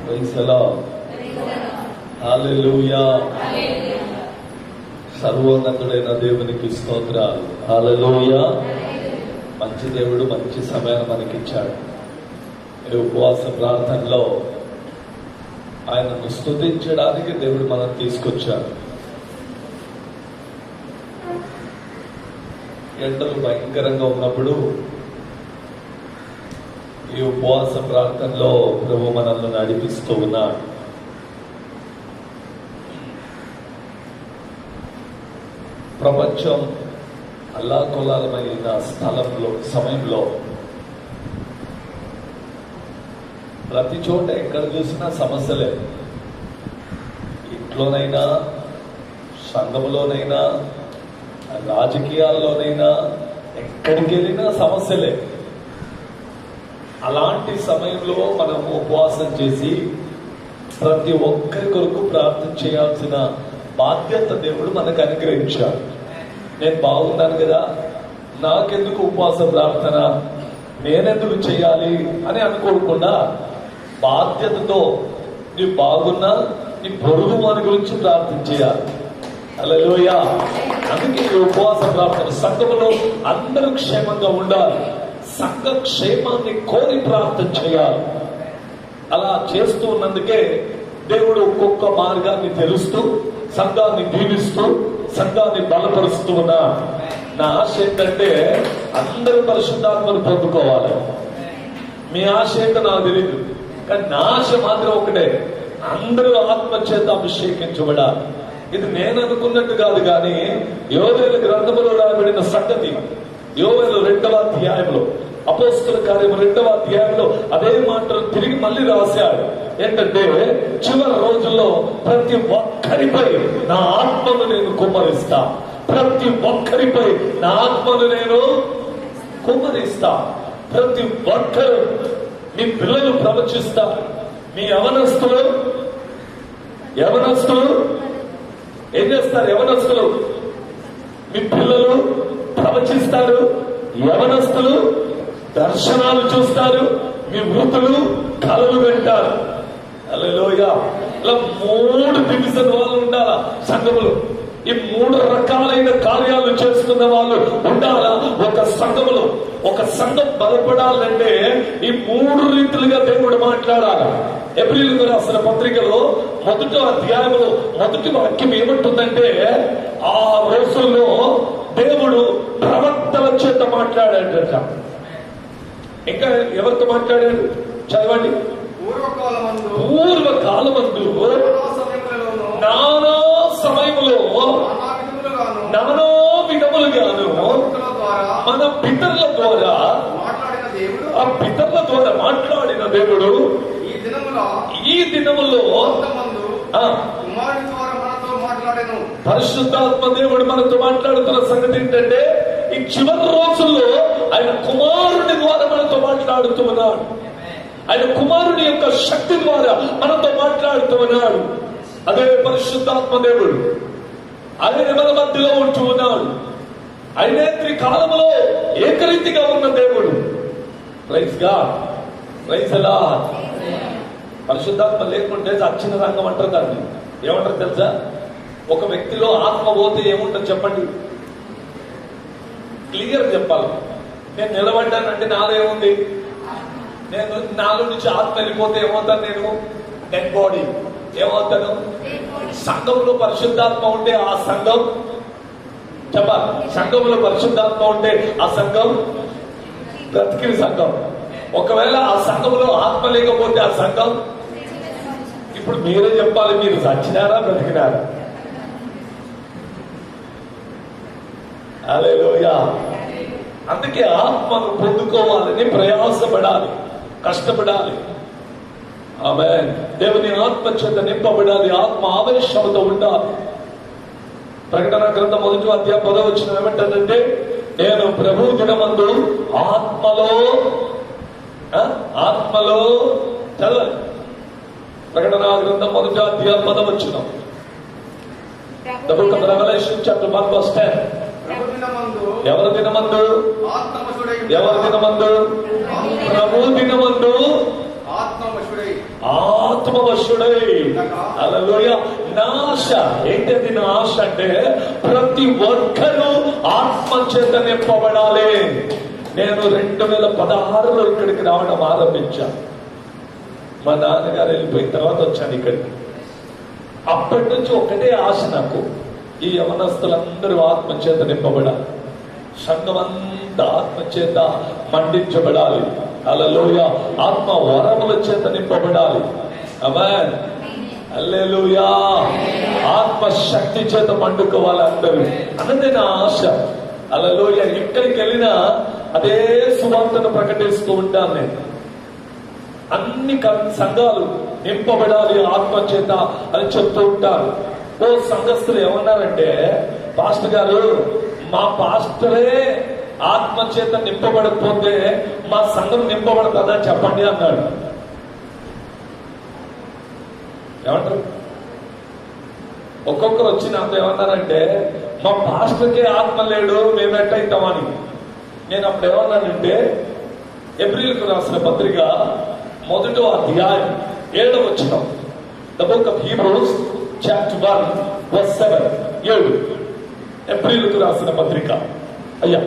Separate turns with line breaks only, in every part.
Praise the Lord. హల్లెలూయా. సర్వోన్నతుడైన దేవునికి స్తోత్రాలు. హల్లెలూయా. మంచి దేవుడు మంచి సమయాన్ని మనకిచ్చాడు. ఈ ఉపవాస ప్రార్థనలో ఆయనను స్తుతించడానికి దేవుడు మనం తీసుకొచ్చాడు. ఎండలు భయంకరంగా ఉన్నప్పుడు ఈ ఉపవాస ప్రార్థనలో ప్రభు మనల్ని నడిపిస్తూ ఉన్నాడు. ప్రపంచం అల్లాకొల్లాలమైన సమయంలో ప్రతి చోట ఎక్కడ చూసినా సమస్యలే. ఇంట్లోనైనా, సంఘంలోనైనా, రాజకీయాల్లోనైనా, ఎక్కడికి వెళ్ళినా సమస్యలే. అలాంటి సమయంలో మనం ఉపవాసం చేసి ప్రతి ఒక్కరి కొరకు ప్రార్థన చేయాల్సిన బాధ్యత దేవుడు మనకు అనుగ్రహించాడు. నేను బాగున్నాను కదా, నాకెందుకు ఉపవాస ప్రార్థన, నేనెందుకు చేయాలి అని అనుకోకుండా బాధ్యతతో నీ బాగున్నా నీ పొరుగు వారి గురించి ప్రార్థన చేయాలి. హల్లెలూయా. అందుకే ఈ ఉపవాస ప్రార్థన సంఘములో అందరూ క్షేమంగా ఉండాలి, సంఘ క్షేమాన్ని కోరి ప్రార్థన చేయాలి. అలా చేస్తూ ఉన్నందుకే దేవుడు ఒక్కొక్క మార్గాన్ని తెలుస్తూ సంఘాన్ని దీవిస్తూ సంఘాన్ని బలపరుస్తూ ఉన్నా. నా ఆశ ఏంటంటే అందరూ పరిశుద్ధాత్మను పొందుకోవాలి. మీ ఆశ ఏంటో నాకు తెలియదు, కానీ నా ఆశ మాత్రం ఒకటే, అందరూ ఆత్మ చేత అభిషేకించబడాలి. ఇది నేను అనుకున్నట్టు కాదు, కానీ యోవేలు గ్రంథములో రాయబడిన సంగతి. యోవేలు 2వ అధ్యాయంలో, అపోస్తల కార్యం 2వ అధ్యాయంలో అదే మాటలు తిరిగి మళ్ళీ రాశాడు. ఏంటంటే చివరి రోజుల్లో ప్రతి ఒక్కరిపై నా ఆత్మను నేను కుమ్మరిస్తా, ప్రతి ఒక్కరిపై నా ఆత్మను నేను కుమ్మరిస్తా. ప్రతి ఒక్కరు, మీ పిల్లలు ప్రవచిస్తారు, మీ యవనస్తులు ఏం చేస్తారు? యవనస్తులు మీ పిల్లలు ప్రవచిస్తారు, యవనస్తులు దర్శనాలు చూస్తారు, మీ వృద్ధులు కలలు వింటారు. హల్లెలూయా. ఇలా 3 డివిజన్ వాళ్ళు ఉండాలా సంఘములు. ఈ 3 రకాలైన కార్యాలు చేస్తున్న వాళ్ళు ఉండాలా ఒక సంఘములో. ఒక సంఘం బలపడాలంటే ఈ 3 రీతులుగా దేవుడు మాట్లాడాలి. ఎబ్రీయులకు రాసిన పత్రికలో 1వ అధ్యాయంలో 1వ వాక్యం ఏమంటుందంటే, ఆ రోజుల్లో దేవుడు ప్రవక్తల చేత మాట్లాడాడట. ఇంకా ఎవరితో మాట్లాడాడు? చదవండి. పూర్వకాలమందు నానా సమయంలో నానా విధములుగాను మన పితరుల ద్వారా ఆ పితరుల ద్వారా మాట్లాడిన దేవుడు ఈ దినములో పరిశుద్ధాత్మ దేవుడు మనతో మాట్లాడుతున్న సంగతి ఏంటంటే, ఈ చివరి రోజుల్లో ఆయన కుమారుని ద్వారా మనతో మాట్లాడుతూ ఉన్నాడు. ఆయన కుమారుని యొక్క శక్తి ద్వారా మనతో మాట్లాడుతూ ఉన్నాడు. అదే పరిశుద్ధాత్మ దేవుడు. ఆయన మన మధ్యలో ఉంటూ ఉన్నాడు. ఆయనే త్రికాలములో ఏకరీతిగా ఉన్న దేవుడు. Praise God. Praise the Lord. పరిశుద్ధాత్మ లేకుంటే అచ్చిన రంగం అంటారు. దాన్ని ఏమంటారు తెలుసా? ఒక వ్యక్తిలో ఆత్మ పోతే ఏముంటుంది చెప్పండి, క్లియర్ చెప్పాలి. నేను నిలబడ్డానంటే నాదేముంది? నేను నాలో నుంచి ఆత్మ వెళ్ళిపోతే ఏమవుతాను? నేను డెడ్ బాడీ. ఏమవుతాను? సంఘంలో పరిశుద్ధాత్మ ఉంటే ఆ సంఘం చెప్పాలి. సంఘంలో పరిశుద్ధాత్మ ఉంటే ఆ సంఘం బ్రతికిన సంఘం. ఒకవేళ ఆ సంఘంలో ఆత్మ లేకపోతే ఆ సంఘం, ఇప్పుడు మీరే చెప్పాలి, మీరు చచ్చినారా బ్రతికినారా? హల్లెలూయా. అందుకే ఆత్మను పొందుకోవాలని ప్రయాసపడాలి, కష్టపడాలి. ఆమేన్. దేవుని ఆత్మ చేత నింపబడాలి, ఆత్మ ఆవేశంతో ఉండాలి. ప్రకటన గ్రంథం 1వ అధ్యాయం 10వ వచనం ఏమంటారంటే, నేను ప్రభు దినమందు ఆత్మలో చదవాలి. ప్రకటన గ్రంథం 1వ అధ్యాయం 10వ వచనం. The book of Revelation chapter 1 verse 10. ఎవరి దినమందు? ప్రభు దినమందు ఆత్మవశుడై హల్లెలూయా. నా ఆశ ఏంటది? నా ఆశ అంటే ప్రతి ఒక్కరూ ఆత్మ చేత నింపబడాలి. నేను 2016లో ఇక్కడికి రావడం ఆరంభించాను. మా నాన్నగారు వెళ్ళిపోయిన తర్వాత వచ్చాను ఇక్కడికి. అప్పటి నుంచి ఒకటే ఆశ నాకు, ఈ యవనస్తులందరూ ఆత్మ చేత నింపబడాలి, సంఘం అంతా ఆత్మ చేత మండించబడాలి. హల్లెలూయా. ఆత్మ వరముల చేత నింపబడాలి. ఆమేన్. హల్లెలూయా. ఆత్మ శక్తి చేత మండుకోవాలి అందరూ అన్నది నా ఆశ. హల్లెలూయా. ఎక్కడికి వెళ్ళినా అదే సువార్తను ప్రకటిస్తూ ఉంటాను నేను. అన్ని సంఘాలు నింపబడాలి ఆత్మ చేత అని చెప్తూ ఉంటారు. ఓ సంఘస్థులు ఏమన్నారంటే, పాస్టర్ గారు మా పాస్టరే ఆత్మ చేత నింపబడకపోతే మా సంఘం నింపబడతాదా చెప్పండి అన్నాడు. ఏమంటారు? ఒక్కొక్కరు వచ్చి నాతో ఏమన్నారంటే, మా పాస్టర్కే ఆత్మ లేడు మేమెట్ట అవుతామని. నేను అప్పుడు ఏమన్నానంటే, ఎబ్రీయులకు రాసిన పత్రిక 1వ అధ్యాయం 7వ వచనం, the book of Hebrews chapter 1 verse 7. 7 ఎబ్రీయులకు రాసిన పత్రిక. అయ్యా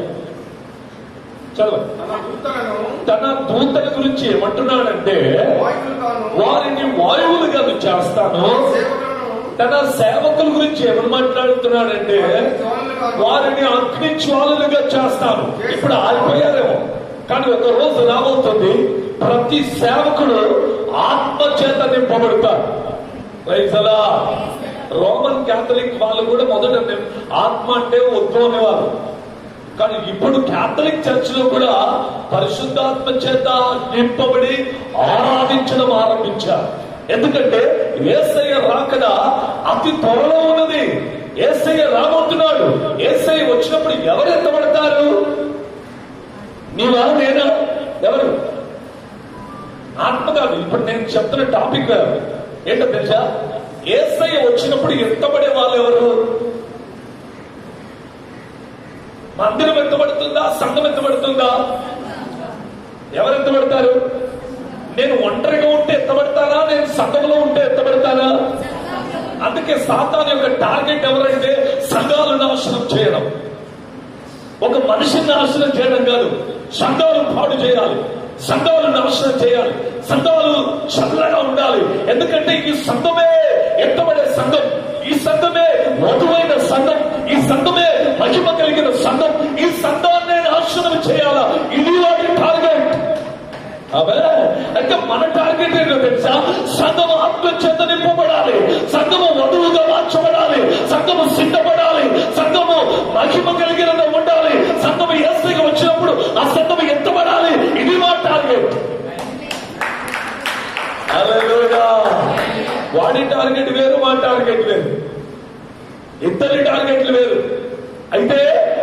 చదవండి. తన దూతల గురించి ఏమంటున్నాడంటే, వారిని వాయువులుగా చేస్తాను. తన సేవకుల గురించి ఏమని మాట్లాడుతున్నాడంటే, వారిని అగ్ని జ్వాలలుగా చేస్తాను. ఇప్పుడు ఆగిపోయారేమో, కానీ ఒక రోజు రాబోతుంది ప్రతి సేవకుడు ఆత్మ చేత నింపబడతారు. రోమన్ క్యాథలిక్ వాళ్ళు కూడా మొదట ఆత్మ అంటే వద్దు అనేవారు, కానీ ఇప్పుడు క్యాథలిక్ చర్చ్ లో కూడా పరిశుద్ధాత్మ చేత నింపబడి ఆరాధించడం ఆరంభించారు. ఎందుకంటే యేసయ్య రాకడ అతి త్వరలో ఉన్నది. యేసయ్య రాబోతున్నాడు. యేసయ్య వచ్చినప్పుడు ఎవరు ఎత్తబడతారు? నీవా నేనా? ఎవరు? ఆత్మ కాదు. ఇప్పుడు నేను చెప్తున్న టాపిక్ ఏంటో తెలుసా? యేసయ్య వచ్చినప్పుడు ఎత్తబడే వాళ్ళు ఎవరు? మందిరం ఎత్తబడుతుందా? సంఘం ఎత్తబడుతుందా? ఎవరు ఎత్తబడతారు? నేను ఒంటరిగా ఉంటే ఎత్తబడతానా? నేను సంఘంలో ఉంటే ఎత్తబడతానా? అందుకే సాతాను యొక్క టార్గెట్ ఎవరంటే సంఘాలు నాశనం చేయడం. ఒక మనిషిని నాశనం చేయడం కాదు, సంఘాలు పాడు చేయాలి, సంఘాలు నాశనం చేయాలి, సంఘాలు చల్లగా ఉండాలి. ఎందుకంటే ఈ సంఘమే ఎత్తబడే సంఘం, ఈ సంఘమే మధువైన సంఘం, ఈ సంఘమే మహిమ కలిగిన సంఘం. ఈ సంఘాన్ని నాశనం చేయాలా, ఇది వాటి టార్గెట్. అంటే మన టార్గెట్ ఏంటో తెలుసా? సంఘము ఆత్మ చేత నింపబడాలి, సంఘము వధువుగా మార్చబడాలి, సంఘము సిద్ధపడాలి, సంఘము మహిమ కలిగిన ఉండాలి, సంఘము యేసయ్య వచ్చినప్పుడు ఆ సంఘము ఎత్తబడాలి. ఇది మా టార్గెట్. హల్లెలూయా. వాడి టార్గెట్ వేరు, మా టార్గెట్ వేరు, ఇద్దరి టార్గెట్లు వేరు. అయితే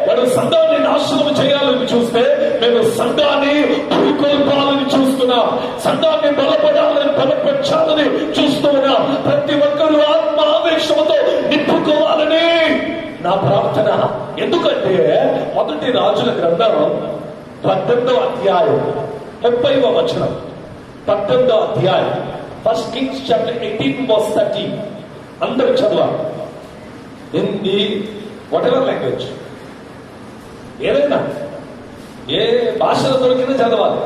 వాడు సంఘాన్ని నాశనం చేయాలని చూస్తే మేము సంఘాన్ని పురికొల్పాలని చూస్తున్నాం, సంఘాన్ని బలపరచాలని చూస్తూ ఉన్నాం. ప్రతి ఒక్కరూ ఆత్మ ఆవేశంతో నింపుకోవాలని నా ప్రార్థన. ఎందుకంటే 1 రాజుల గ్రంథం 18వ అధ్యాయం 30వ వచనం, 18వ అధ్యాయం, 1 Kings chapter 18 verse 30. అందరూ చదవాలి. హిందీ, whatever language, ఏదైనా ఏ భాషలో దొరికినా చదవాలి.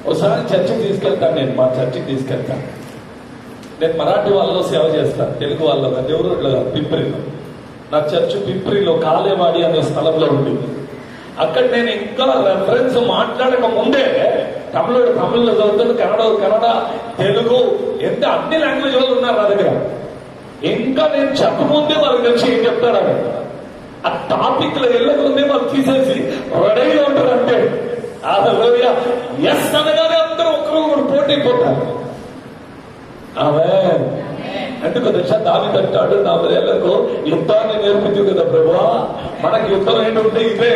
ఒకసారి చర్చికి తీసుకెళ్తాను, నేను మా చర్చికి తీసుకెళ్తాను. నేను మరాఠీ వాళ్ళలో సేవ చేస్తాను, తెలుగు వాళ్ళలో దేవుడు పిప్రిలో. నా చర్చ్ పిప్రిలో కాలేవాడి అనే స్థలంలో ఉంది. అక్కడ నేను ఇంకా రెఫరెన్స్ మాట్లాడక ముందే తమిళలో చదువుతాను, కన్నడ, తెలుగు, ఎంత అన్ని లాంగ్వేజ్ వాళ్ళు ఉన్నారు నా దగ్గర. ఇంకా నేను చెప్పముందే వాళ్ళకి తెలిసి ఏం చెప్తారని ఆ టాపిక్ లో వెళ్ళకముందే వాళ్ళు తీసేసి రెడీగా ఉంటారు. అంటే ఎస్ అనగానే అందరూ ఒకరు పోటీ పోతారు. ఆమె ఎందుకు తెలుసా? దావీదు అంటాడు, నా వేళకు యుద్ధాన్ని నేర్పించు కదా ప్రభువా. మనకి యుద్ధం ఏంటంటే ఇదే.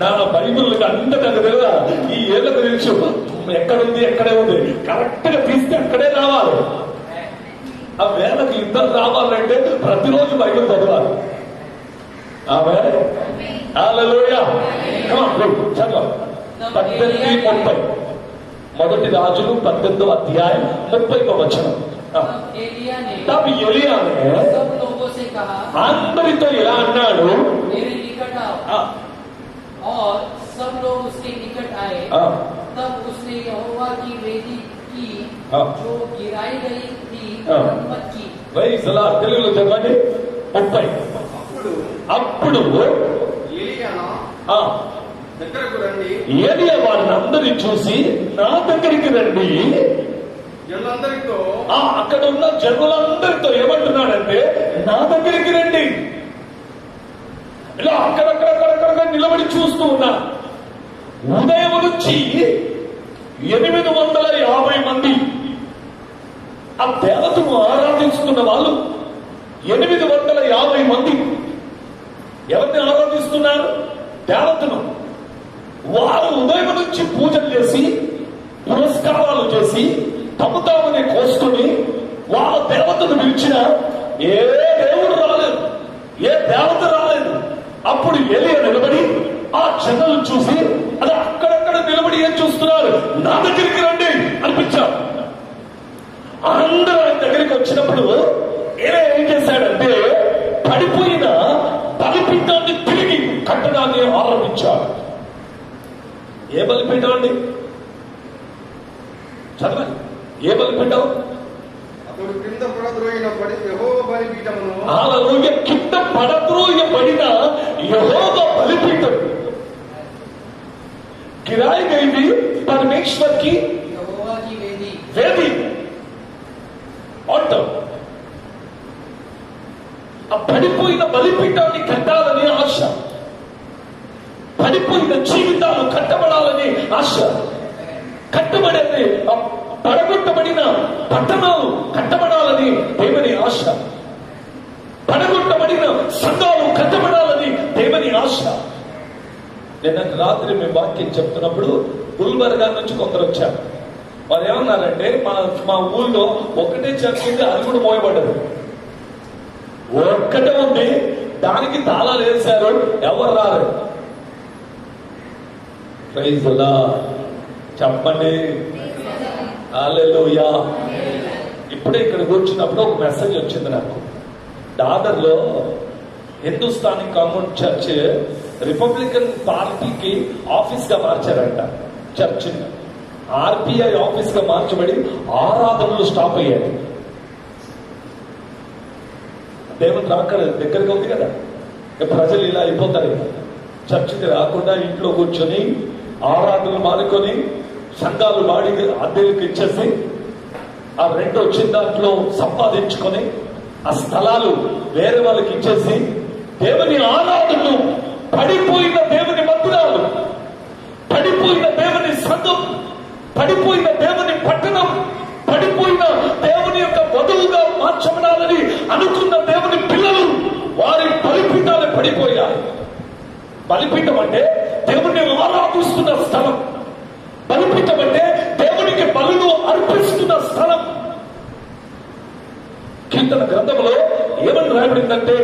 నా బైబుల్ అంత నాకు తెలియదా, ఈ ఏళ్ళకు తెలుసు ఎక్కడుంది, ఎక్కడే ఉంది, కరెక్ట్ గా తీస్తే అక్కడే రావాలి. ఆ వేళకు యుద్ధం రావాలంటే ప్రతిరోజు బైబిల్ చదవాలి. ఆమె హల్లెలూయా. చదవ 18:30 మొదటి రాజులు 18వ అధ్యాయం 30వ వచనం.
तब एलिया ने
सब लोगों से कहा,
అందరితో ఇలా అన్నాడు,
मेरे निकट आओ। और सब लोग उसके निकट आए। तब उसने यहोवा की वेदी की जो गिराई गई थी मरम्मत की।
Praise the Lord. తెలుగులో చదవండి 30. అప్పుడు
దగ్గరకు రండి,
ఏలియా వారిని అందరినీ చూసి నా దగ్గరికి రండి,
జనులందరితో
అక్కడ ఉన్న జనులందరితో ఏమంటున్నాడంటే నా దగ్గరికి రండి. ఇలా అక్కడక్కడక్కడక్కడ నిలబడి చూస్తూ ఉన్నా. ఉదయం నుంచి 850 మంది ఆ దేవతను ఆరాధిస్తున్న వాళ్ళు 850 మంది ఎవరిని ఆరాధిస్తున్నారు? దేవతను. వారు ఉదయం నుంచి పూజలు చేసి పురస్కారాలు చేసి తమ తామనే కోసుకొని వాళ్ళ దేవతను పిలిచిన ఏ దేవుడు రాలేదు, ఏ దేవత రాలేదు. అప్పుడు ఎలియా నిలబడి ఆ జనాలు చూసి అది అక్కడక్కడ నిలబడి ఏం చూస్తున్నారు, నా దగ్గరికి రండి అనిపించారు. అందరూ ఆయన దగ్గరికి వచ్చినప్పుడు ఏలియా ఏం చేశాడంటే పడిపోయిన బలిపీఠాన్ని తిరిగి కట్టడాన్ని ఆరంభించాడు. ఏ బలిపీఠం అండి? చదవాలి. ఏ బలిపీఠం?
అతడు కింద పడద్రోయిన యెహోవా బలిపీఠమును,
హల్లెలూయా, కింద పడద్రోయబడిన యెహోవా బలిపీఠం गिराई गई भी परमेश्वर की
यहोवा की वेदी
वेदी ఆటం. ఆ పడిపోయిన బలిపీఠాన్ని కట్టాలని ఆశ, పడిపోయిన జీవితాలు కట్టబడాలని ఆశ, కట్టబడేది పడగొట్టబడిన పట్టణాలు కట్టబడాలని దేవుని ఆశ, పడగొట్టబడిన సంఘాలు కట్టబడాలని దేవుని ఆశ. నిన్న రాత్రి మేము వాక్యం చెప్తున్నప్పుడు గుల్బర్గా నుంచి కొందరు వచ్చారు. వారు ఏమన్నారంటే మా ఊళ్ళో ఒకటే చర్చ్ ఉంది, అది కూడా మోయబడ్డది. ఒక్కటే ఉంది, దానికి తాళాలు వేశారు, ఎవరు రారు. ప్రైజ్ ది లార్డ్ చెప్పండి. హల్లెలూయా. ఇప్పుడే ఇక్కడ కూర్చున్నప్పుడు ఒక మెసేజ్ వచ్చింది నాకు. దాదర్లో హిందుస్థానీ కాన్వెంట్ చర్చ్ రిపబ్లికన్ పార్టీకి ఆఫీస్ గా మార్చారంట. చర్చ్ ఆర్పిఐ ఆఫీస్ గా మార్చబడి ఆరాధనలు స్టాప్ అయ్యాయి. దేవుని రాకడ దగ్గరగా ఉంది కదా, ప్రజలు ఇలా అయిపోతారు. చర్చికి రాకుండా ఇంట్లో కూర్చొని ఆరాధనలు మానుకొని సంఘాలు వాడి అద్దెలకు ఇచ్చేసి ఆ రెంట్ వచ్చిన దాంట్లో సంపాదించుకొని ఆ స్థలాలు వేరే వాళ్ళకి ఇచ్చేసి దేవుని ఆరాధనలు, పడిపోయిన దేవుని మందిరాలు, పడిపోయిన దేవుని సంఘం, పడిపోయిన దేవుని పట్టణం, పడిపోయిన దేవుని యొక్క వధువుగా మార్చబడాలని అనుకున్న దేవుని పిల్లలు వారి బలిపీఠాలు పడిపోయారు. బలిపీఠం అంటే దేవుని ఆరాధిస్తున్న స్థలం. బలిపీఠం అంటే దేవునికి బలులు అర్పిస్తున్న స్థలం. కీర్తన గ్రంథంలో ఏమని రాయబడిందంటే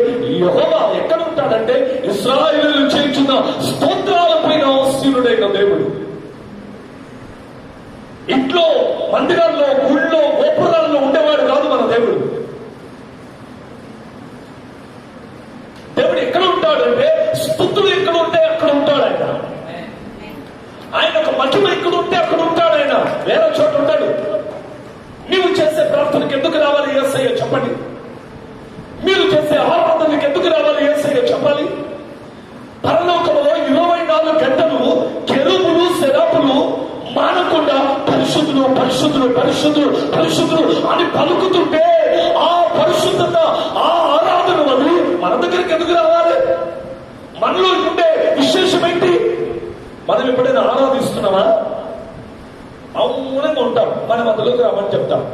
యెహోవా ఎక్కడ ఉంటాడంటే ఇశ్రాయేలు చేస్తున్న స్తోత్రాలపైన ఆసీనుడైన దేవుడు. ఇంట్లో, మందిరాల్లో, గుళ్ళో, గోపురాల్లో ఉండేవాడు కాదు మన దేవుడు. దేవుడు ఎక్కడ ఉంటాడంటే స్తుతులు ఎక్కడ ఉంటే అక్కడ ఉంటాడు ఆయన. ఆయన ఒక మహిమ ఎక్కడ ఉంటే అక్కడ ఉంటాడు ఆయన, వేరే చోట ఉంటాడు. నీవు చేసే ప్రార్థనకి ఎందుకు రావాలి యేసయ్య చెప్పండి? మీరు చేసే ఆరాధనకి ఎందుకు రావాలి యేసయ్య చెప్పాలి? పరలోకంలో 24 గంటలు కెరూబులు సెరాపులు మానకుండా పరిశుద్ధులు పరిశుద్ధులు పరిశుద్ధులు పరిశుద్ధులు అని పలుకుతుంటే ఆ పరిశుద్ధత, ఆ ఆరాధన వదిలి మన దగ్గరికి ఎందుకు రావాలి? మనలో ఉండే విశేషమేంటి? మనం ఎప్పుడైనా ఆరాధిస్తున్నామా? మౌనంగా ఉంటాం, మనం అందులోకి రామని చెప్తాం.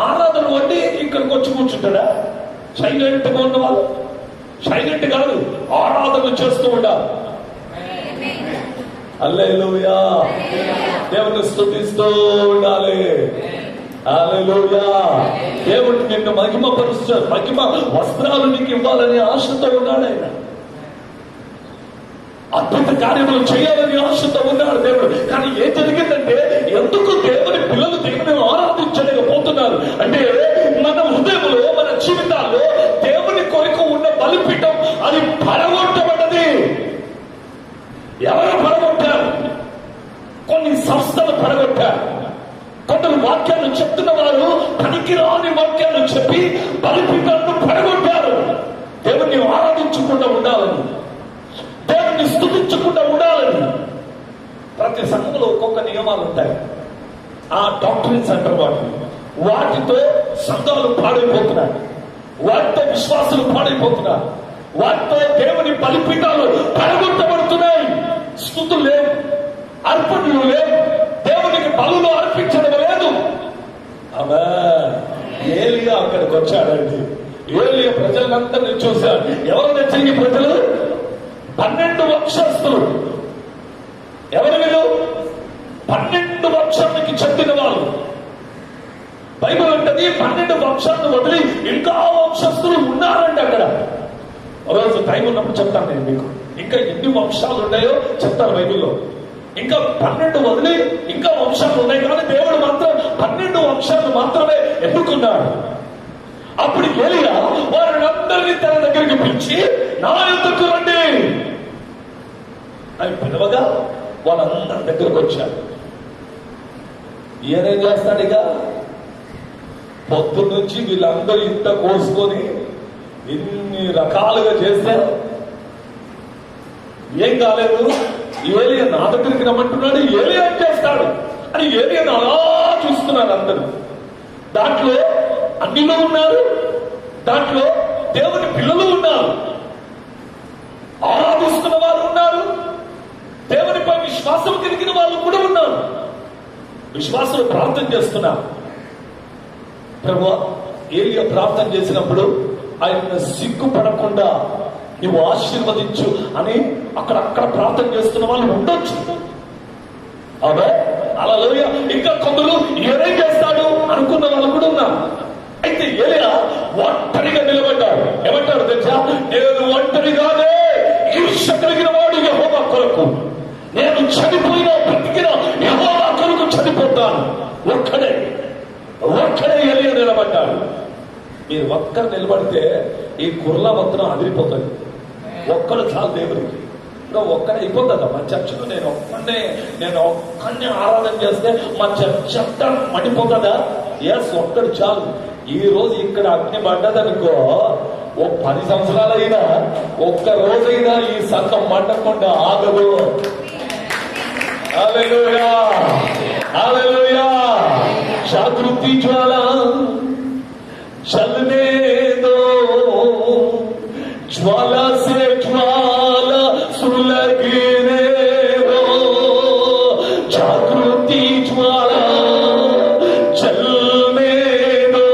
ఆరాధన వండి ఇక్కడికి వచ్చి కూర్చుంటాడా? సైలెంట్ గా ఉన్న వాళ్ళు సైలెంట్ కాదు, ఆరాధన చేస్తూ ఉండాలి. హల్లెలూయా. దేవుని స్తుతిస్తూ ఉండాలి. హల్లెలూయా. దేవుడు నిన్ను మహిమ పరుస్తాడు, మహిమ వస్త్రాలు నీకు ఇవ్వాలని ఆశతో ఉన్నాడు ఆయన. అద్భుత కార్యములు చేయాలని ఆశతో ఉన్నాడు దేవుడు. కానీ ఏం కొన్ని సంస్థలు పడగొట్టారు. కొందరు వాక్యాలు చెప్తున్న వారు పనికిరాని వాక్యాలు చెప్పి బలిపీఠాలను పడగొట్టారు. దేవుణ్ణి ఆరాధించకుండా ఉండాలని, దేవుణ్ణి స్తుతించకుండా ఉండాలని. ప్రతి సంఘంలో ఒక్కొక్క నియమాలు ఉంటాయి. ఆ డాక్టరీన్స్ అంటారు వాటితో సంఘాలు పాడైపోతున్నాయి, వాటితో విశ్వాసులు పాడైపోతున్నారు, వాటితో దేవుని బలిపీఠాలు పడగొట్టబడుతున్నాయి. స్తుతులు లేవు, అర్పణలు లేవు, దేవునికి బలులు అర్పించడం లేదు. ఆమేన్. ఏలియా అక్కడికి వచ్చాడండి. ఏలియా ప్రజలందరినీ చూశాడు. ఎవరు నచ్చిన ప్రజలు? 12 వంశస్థులు. ఎవరు వీళ్ళు? 12 వంశానికి చెందిన వాళ్ళు. బైబిల్ అంటది 12 వంశాలను వదిలి ఇంకా వంశస్థులు ఉన్నారండి అక్కడ. రోజు టైం ఉన్నప్పుడు చెప్తాను నేను మీకు. ఇంకా ఎన్ని వంశాలు ఉన్నాయో చెప్తాను బైబిల్లో. ఇంకా 12 వదిలి ఇంకా వంశాలు ఉన్నాయి, కానీ దేవుడు మాత్రం 12 వంశాలు మాత్రమే ఎన్నుకున్నాడు. అప్పుడు ఏలియా వారిని తన దగ్గరికి పిలిచి, నా యొద్దకు రండి అని పిలవగా వాళ్ళందరి దగ్గరకు వచ్చారు. ఈయనేం చేస్తాడు? ఇక పొద్దు నుంచి వీళ్ళందరూ ఇంత కోసుకొని ఇన్ని రకాలుగా చేశారు, ఏం కాలేదు. ఏలియా నా దగ్గరికి రమ్మంటున్నాడు, ఏలియా ఏం చేస్తాడు అని ఏలియాను అలా చూస్తున్నారు అందరూ. దాంట్లో అన్నిలో ఉన్నారు, దాంట్లో దేవుని పిల్లలు ఉన్నారు, ఆరాధిస్తున్న వారు ఉన్నారు, దేవునిపై విశ్వాసం కలిగిన వాళ్ళు కూడా ఉన్నారు. విశ్వాసులు ప్రార్థన చేస్తున్నారు. ప్రభువా, ఏలియా ప్రార్థన చేసినప్పుడు ఆయన సిగ్గుపడకుండా నువ్వు ఆశీర్వదించు అని అక్కడ ప్రార్థన చేస్తున్న వాళ్ళు ఉండొచ్చు. అదే హల్లెలూయా. ఇంకా కొందరు ఏం చేస్తాడు అనుకున్న వాళ్ళు కూడా ఉన్నారు. అయితే ఏలియా ఒంటరిగా నిలబడ్డాడు. ఏమంటాడు తెలుసా? నేను ఒంటరిగానే ఈర్ష్య కలిగిన వాడు యెహోవా కొరకు, నేను చనిపోయినా బ్రతికిన యెహోవా కొరకు చనిపోతాను. ఒక్కడే ఏలియా నిలబడ్డాడు. మీరు ఒక్కరు నిలబడితే ఈ కుర్ల మొత్తం అదిరిపోతుంది. ఒక్కడు చాలు దేవుడికి. ఒక్కడే అయిపోతుందా? మా చర్చకు నేను ఒక్కడినే ఆరాధన చేస్తే మా చర్చ అంతా మండిపోతుందా? ఎస్, ఒక్కడు చాలు. ఈ రోజు ఇక్కడ అగ్ని పడ్డదనుకో, ఓ 10 సంవత్సరాలైనా ఒక్క రోజైనా ఈ సంఘం మండకుండా ఆగదు. హల్లెలూయా, హల్లెలూయా. జాగృతి జ్వాల చల్నే దో, ज्वाला से ज्वाला सुलगने दो, जागृति ज्वाला चलने दो,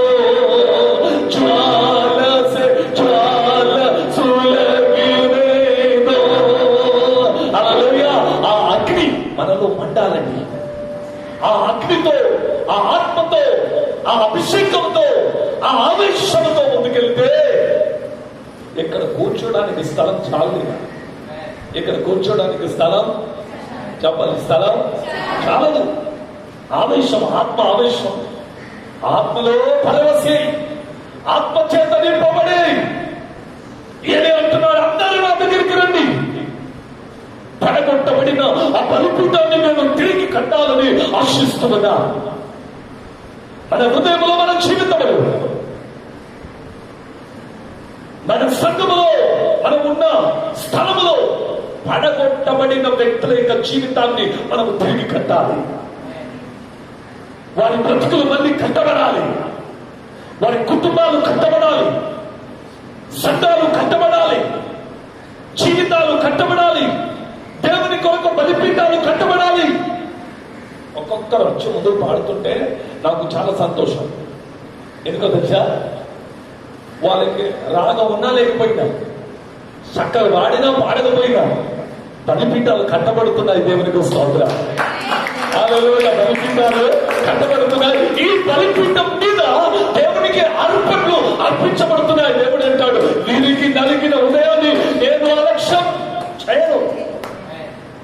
ज्वाला से ज्वाला सुलगने दो. హల్లెలూయా. ఆ అగ్ని మనలో మండాలండి. ఆ అగ్నితో, ఆ ఆత్మతో, ఆ అభిషేకంతో, ఆ ఆవేశంతో ముందుకెళ్తే ఇక్కడ కూర్చోడానికి స్థలం చాలు. ఇక్కడ కూర్చోడానికి స్థలం చెప్పాలి, స్థలం చాలదు. ఆవేశం, ఆత్మ ఆవేశం, ఆత్మలో పరవశి, ఆత్మ చేత నింపబడి ఏదే అంటున్నాడు, అందరూ నా దగ్గరికి రండి. పడగొట్టబడిన ఆ బలిపీఠాన్ని నేను తిరిగి కట్టాలని ఆశిస్తున్నా. మన హృదయంలో, మన జీవితంలో, మన సంఘములో, మనం ఉన్న స్థలములో పడగొట్టబడిన వ్యక్తుల యొక్క జీవితాన్ని మనం తిరిగి కట్టాలి. వారి బ్రతుకులు మళ్ళీ కట్టబడాలి, వారి కుటుంబాలు కట్టబడాలి, సంఘాలు కట్టబడాలి, జీవితాలు కట్టబడాలి, దేవుని కొరకు బలిపీఠాలు కట్టబడాలి. ఒక్కొక్కరు వచ్చి ముందు పాడుతుంటే నాకు చాలా సంతోషం. ఎందుకో తెలుసా? వాళ్ళకి రాగం ఉన్నా లేకపోయినా, చక్కగా వాడినా పాడకపోయినా బలిపీఠాలు కట్టబడుతున్నాయి. దేవునికి స్తోత్రం. హల్లెలూయా. బలిపీఠాలు కట్టబడుతున్నాయి. ఈ బలిపీఠం మీద దేవునికి అర్పణలు అర్పించబడుతున్నాయి. దేవుడు అంటాడు, వీరికి నలిగిన హృదయాన్ని నేను అలక్ష్యం చేయను.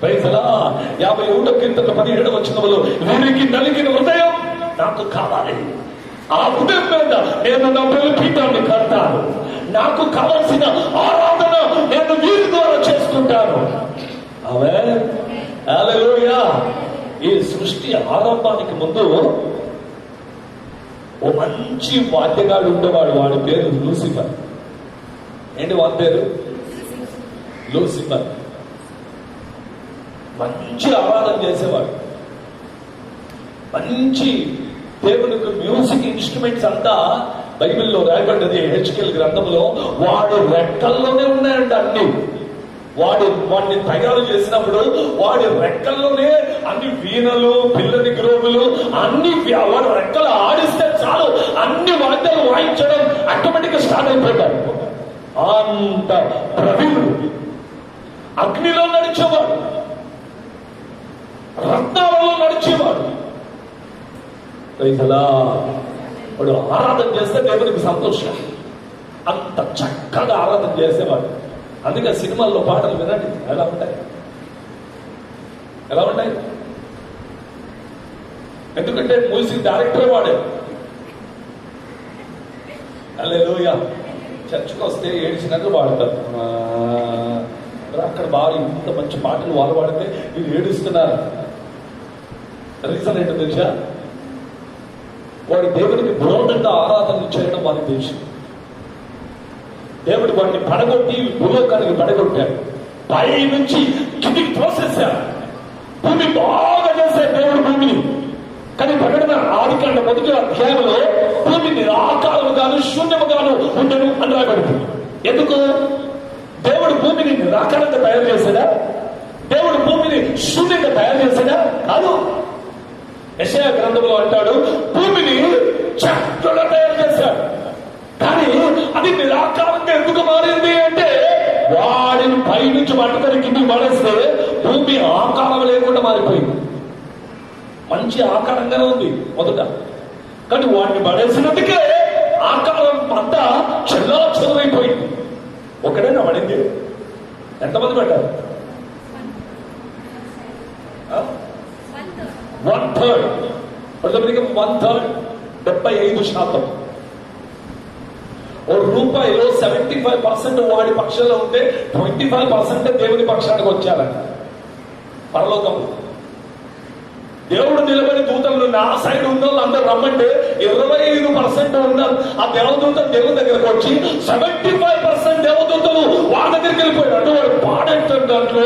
51వ కీర్తన 17వ వచనంలో వీరికి నలిగిన హృదయం నాకు కావాలి. ఆ హృదయం మీద నేను నా బలిపీఠాన్ని కడతాను. నాకు కావలసిన ఆరాధన నేను వీరి ద్వారా చేసుకుంటాను. ఆమేన్. హల్లెలూయా. ఈ సృష్టి ఆరంభానికి ముందు ఓ మంచి వాద్యగాడు ఉండేవాడు. వాడి పేరు లూసిఫర్. ఏంటి వాడి పేరు? లూసిఫర్. మంచి ఆరాధన చేసేవాడు. మంచి దేవునికి మ్యూజిక్ ఇన్స్ట్రుమెంట్స్ అంతా బైబిల్లో రాయబడ్డది. హెచ్కెల్ గ్రంథంలో వాడు రెక్కల్లోనే ఉన్నాయంట అన్ని. వాడిని తయారు చేసినప్పుడు వాడి రెక్కల్లోనే అన్ని వీణలు, పిల్లని గ్రోవులు అన్ని వాడి రెక్కలు ఆడిస్తే చాలు అన్ని వాద్యాలు వాయించడం ఆటోమేటిక్ గా స్టార్ట్ అయిపోతాడు. అంత ప్రవీణుడు. అగ్నిలో నడిచేవాడు, రత్నాలలో నడిచేవాడు. వాడు ఆరాధన చేస్తే దేవునికి సంతోషం. అంత చక్కగా ఆరాధన చేసేవాడు. అందుకే సినిమాల్లో పాటలు వినండి ఎలా ఉంటాయి, ఎలా ఉంటాయి. ఎందుకంటే మ్యూజిక్ డైరెక్టర్ వాడే. హల్లెలూయా. చర్చకు వస్తే ఏడ్చినట్లు పాడతారు. అక్కడ బాగా ఇంత మంచి పాటలు వాళ్ళు పాడితే వీళ్ళు ఏడుస్తున్నారు. రీజన్ ఏంటో తెలుసా? వాడి దేవుడికి విరోధంగా ఆరాధన చేయడం వారికి తెలుసు. దేవుడు వాడిని పడగొట్టి భూలోకానికి పడగొట్టాడు. పై నుంచి కిందికి తోసేశాడు. భూమి బాగా చేశాడు దేవుడు భూమిని. కానీ ప్రకటన ఆదికాండ 1వ అధ్యాయంలో భూమి నిరాకారముగాను శూన్యముగాను ఉండను అని రాబడుతుంది. ఎందుకు? దేవుడు భూమిని నిరాకారంగా తయారు చేశాడా? దేవుడు భూమిని శూన్యంగా తయారు చేశాడా? కాదు. యెషయా గ్రంథంలో అంటాడు భూమిని చక్కగా తయారు చేశాడు. కానీ అది నిరాకారంగా ఎందుకు మారింది అంటే వాడిని పైనుంచి పట్టుకొని కిందికి పడేస్తే భూమి ఆకారం లేకుండా మారిపోయింది. మంచి ఆకారంగానే ఉంది మొదట, కానీ వాడిని పడేసినందుకే ఆకారం అంతా చెల్లా చెరువైపోయింది. ఒకడైనా పడింది. ఎంతమంది పడ్డారు? 1/3. 1/3 75%. ఓ రూపాయిలో 75% వాడి పక్షంలో ఉంటే 25% దేవుని పక్షానికి వచ్చారంట. పరలోకంలో దేవుడు నిలబడి దూతలు నా సైడ్ ఉన్న వాళ్ళు అందరూ రమ్మంటే 25% ఉన్నారు. ఆ దేవదూతలు దేవుని దగ్గరకు వచ్చి 75% దేవదూతలు వాళ్ళ దగ్గరికి వెళ్ళిపోయాడు. అంటే వాడు పాడేటాడు. దాంట్లో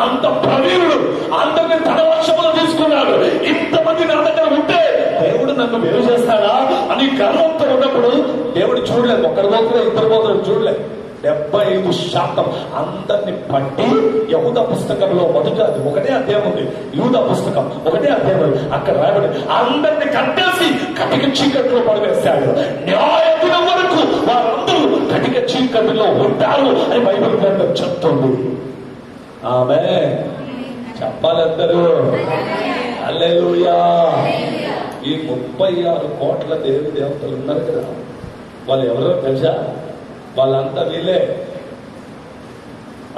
అంత ప్రవీణుడు అందరినీ తన వశంలో తీసుకున్నాడు. ఇంతమంది నా దగ్గర ఉంటే దేవుడు నన్ను వేరు చేస్తాడా అని గర్వంతో ఉన్నప్పుడు దేవుడు చూడలేదు. ఒకరి పోతున్నా ఇద్దరు పోతున్నా చూడలేదు. 75% అందరిని పట్టి యెహూదా పుస్తకంలో మొదట ఒకటే అధ్యాయం ఉంది. యూదా పుస్తకం ఒకటే అధ్యాయం ఉంది. అక్కడ రాయబడి అందరిని కట్టేసి కటిక చీకట్లో పడివేస్తాడు. న్యాయదినం వరకు వారందరూ కటిక చీకటిలో ఉంటారు అని బైబిల్ గ్రంథం చెప్తుంది. ఆమె చెప్పాలందరూ హల్లెలూయా. ఈ 36 కోట్ల దేవి దేవతలు ఉన్నారు కదా, వాళ్ళు ఎవరో తెలుసా? వాళ్ళంతా వీళ్ళే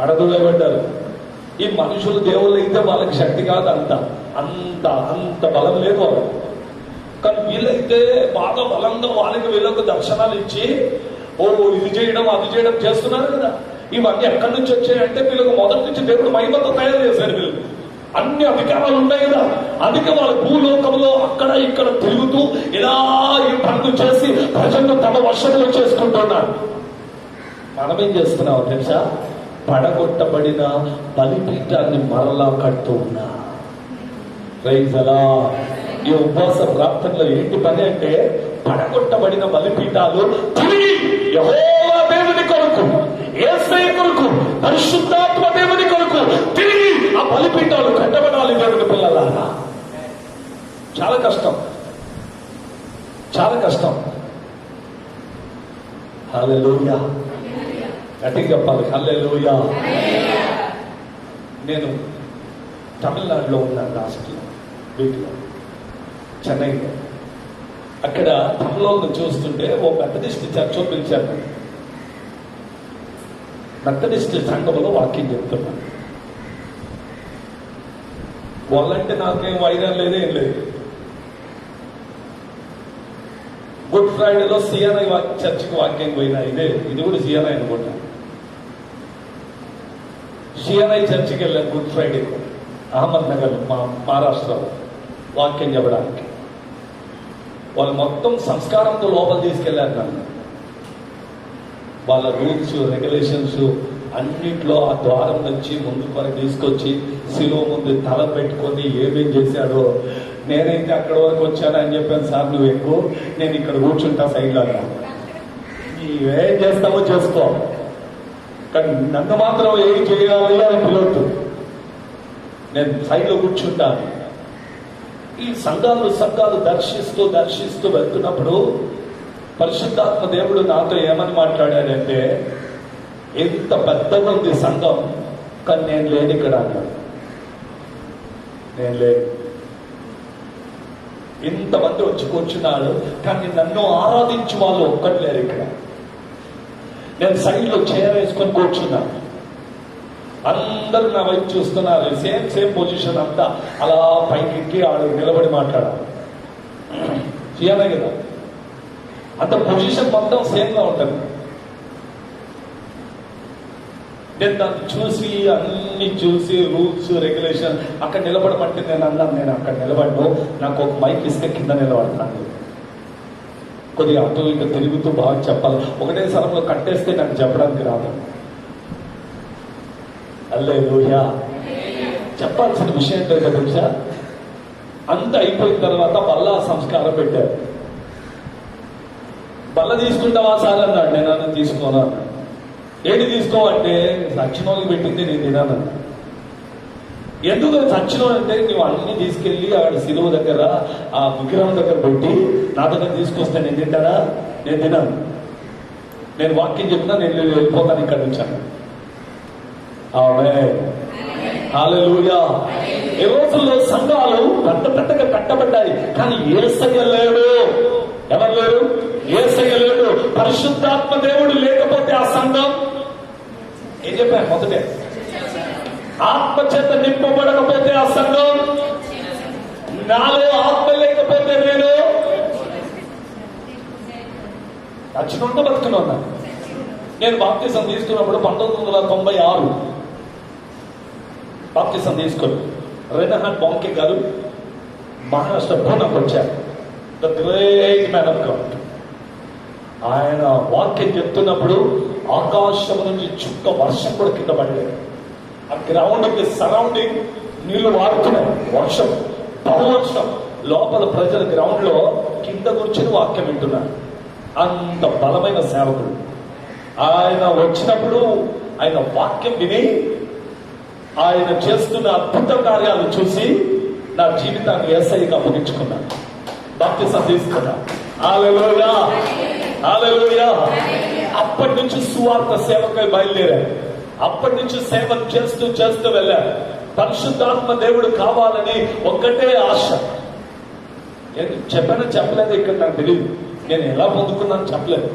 అడదులబడ్డారు. ఈ మనుషులు దేవుళ్ళు అయితే వాళ్ళకి శక్తి కాదు. అంత అంత అంత బలం లేదు వాళ్ళు. కానీ వీళ్ళైతే బాగా బలంగా వాళ్ళకి వీళ్ళకు దర్శనాలు ఇచ్చి ఓ ఇది చేయడం అది చేయడం చేస్తున్నారు కదా. ఇవన్నీ ఎక్కడి నుంచి వచ్చాయంటే వీళ్ళకు మొదటి నుంచి దేవుడు మహిమతో తయారు చేశారు. వీళ్ళు అన్ని అధికారాలు ఉన్నాయి కదా. అందుకే వాళ్ళ భూలోకంలో అక్కడ ఇక్కడ తిరుగుతూ ఇలా ఈ పనులు చేసి ప్రజలను తమ వశంలో చేసుకుంటున్నారు. మనమేం చేస్తున్నావు తెలుసా? పడగొట్టబడిన బలిపీఠాన్ని మరలా కడుతూ ఉన్నా. Praise Lord. ఈ ఉపవాస ప్రార్థనలో ఏంటి పని అంటే పడగొట్టబడిన బలిపీఠాలు తిరిగి యెహోవా దేవుని కొరకు, యేసయ్య కొరకు, పరిశుద్ధాత్మ దేవుని కొరకు తిరిగి ఆ బలిపీఠాలు కట్టబడాలి. దేవుని పిల్లలారా చాలా కష్టం, చాలా కష్టం. హల్లెలూయా. గట్టిగా చెప్పాలి హల్లెలూయా. నేను తమిళనాడులో ఉన్నాను లాస్ట్ వీక్లో, చెన్నైలో. అక్కడ తమిళను చూస్తుంటే ఓ మెథడిస్ట్ చర్చ్ పిలిచారు. మెథడిస్ట్ సంఘంలో వాకింగ్ చెప్తున్నాను. వాళ్ళంటే నాకేం వైరం లేదు, ఏం లేదు. గుడ్ ఫ్రైడేలో సిఎన్ఐ చర్చికి వాక్యం పోయినా. ఇది కూడా సిఎన్ఐ అనుకుంటా. సిఎన్ఐ చర్చికి వెళ్ళాను గుడ్ ఫ్రైడే అహ్మద్ నగర్, మహారాష్ట్రలో. వాక్యం చెప్పడానికి. వాళ్ళు మొత్తం సంస్కారంతో లోపల తీసుకెళ్లారు నన్ను. వాళ్ళ రూల్స్ రెగ్యులేషన్స్ అన్నిట్లో ఆ ద్వారం నుంచి ముందుకు వరకు తీసుకొచ్చి శిలువ ముందు తల పెట్టుకొని ఏమేం చేశాడో. నేనైతే అక్కడ వరకు వచ్చానని చెప్పాను, సార్ నువ్వు ఎక్కువ, నేను ఇక్కడ కూర్చుంటా సైడ్లో. నీవేం చేస్తావో చేసుకో, కానీ నన్ను మాత్రం ఏం చేయాలి అని పిలవద్దు, నేను సైడ్లో కూర్చుంటాను. ఈ సంఘాలు దర్శిస్తూ వెళ్తున్నప్పుడు పరిశుద్ధాత్మ దేవుడు నాతో ఏమని మాట్లాడాడంటే, ఎంత పెద్దగా ఉంది సంఘం, కానీ నేను లేని ఇక్కడ అన్నాడు. నేను లేను. ఇంతమంది వచ్చి కూర్చున్నాడు, కానీ నన్ను ఆరాధించే వాళ్ళు ఒక్కటి లేరు ఇక్కడ. నేను సైడ్లో చైర్ వేసుకొని కూర్చున్నాను. అందరూ నా వైపు చూస్తున్నారు. సేమ్ పొజిషన్ అంతా అలా పైకి ఆడు నిలబడి మాట్లాడాలి. చేయాలి కదా, అంత పొజిషన్ మొత్తం సేమ్గా ఉంటుంది. నేను దాన్ని చూసి అన్ని చూసి రూల్స్ రెగ్యులేషన్ అక్కడ నిలబడమంటే నేను అన్నాను, నేను అక్కడ నిలబడ్ను, నాకు ఒక మైక్ ఇస్తే కింద నిలబడతాను. కొద్దిగా అటు ఇక తిరుగుతూ బాగా చెప్పాలి. ఒకటే స్థలంలో కట్టేస్తే నాకు చెప్పడానికి రాదు. హల్లెలూయా. చెప్పాల్సిన విషయం ఏంటో తెలుసా, అంత అయిపోయిన తర్వాత బల్ల సంస్కారం పెట్టారు. బల్ల తీసుకుంటావా సార్ అన్నాడు. నేను అన్న తీసుకోను అన్నాడు. ఏంటి తీసుకోవంటే, సచ్చినోళ్ళకి పెట్టింది నేను తినాను. ఎందుకు సచ్చినో అంటే, నువ్వు అన్ని తీసుకెళ్ళి ఆడ శిలువ దగ్గర ఆ విగ్రహం దగ్గర పెట్టి నా దగ్గర తీసుకొస్తే నేను తింటారా? నేను తినాను. నేను వాక్యం చెప్పినా నేను వెళ్ళిపోతాను ఇక్కడ నుంచి. ఆమేన్. హల్లెలూయా. ఈ రోజుల్లో సంఘాలు పెద్దగా కట్టబడ్డాయి, కానీ యేసయ్య లేడు. ఎవరు లేరు? యేసయ్య లేడు. పరిశుద్ధాత్మ దేవుడు లేకపోతే ఆ సంఘం ఏం చెప్పాను మొదటే, ఆత్మ చేత నింపబడకపోతే ఆ సంఘం, నాలో ఆత్మ లేకపోతే నేను నచ్చినంత బతుకున్నా. నేను బాప్తిసం తీసుకున్నప్పుడు 1996 బాప్తిసం తీసుకుని రెనహాన్ బాంకే గారు మహారాష్ట్ర పూనాకు వచ్చారు. The great man of God. ఆయన వాక్యం చెప్తున్నప్పుడు ఆకాశం నుంచి చుక్క వర్షం కూడా కింద పడలేదు. ఆ గ్రౌండ్ కి సరౌండింగ్ నీళ్లు వాడుతున్నాయి. వర్షం, బహువర్షం. లోపల ప్రజల గ్రౌండ్ లో కింద కూర్చొని వాక్యం వింటున్నారు. అంత బలమైన సేవకుడు. ఆయన వచ్చినప్పుడు ఆయన వాక్యం విని ఆయన చేస్తున్న అద్భుత కార్యాలు చూసి నా జీవితాన్ని యేసయ్యగా ముగించుకున్నాను. బాప్తిసం తీసుకున్నా. హల్లెలూయా. హల్లెలూయా. అప్పటి నుంచి సువార్త సేవకై బయలుదేరారు. అప్పటి నుంచి సేవలు చేస్తూ వెళ్ళారు. పరిశుద్ధాత్మ దేవుడు కావాలని ఒక్కటే ఆశ. చెప్పాను చెప్పలేదు, ఇక్కడ నాకు తెలియదు. నేను ఎలా పొందుకున్నాను చెప్పలేదు.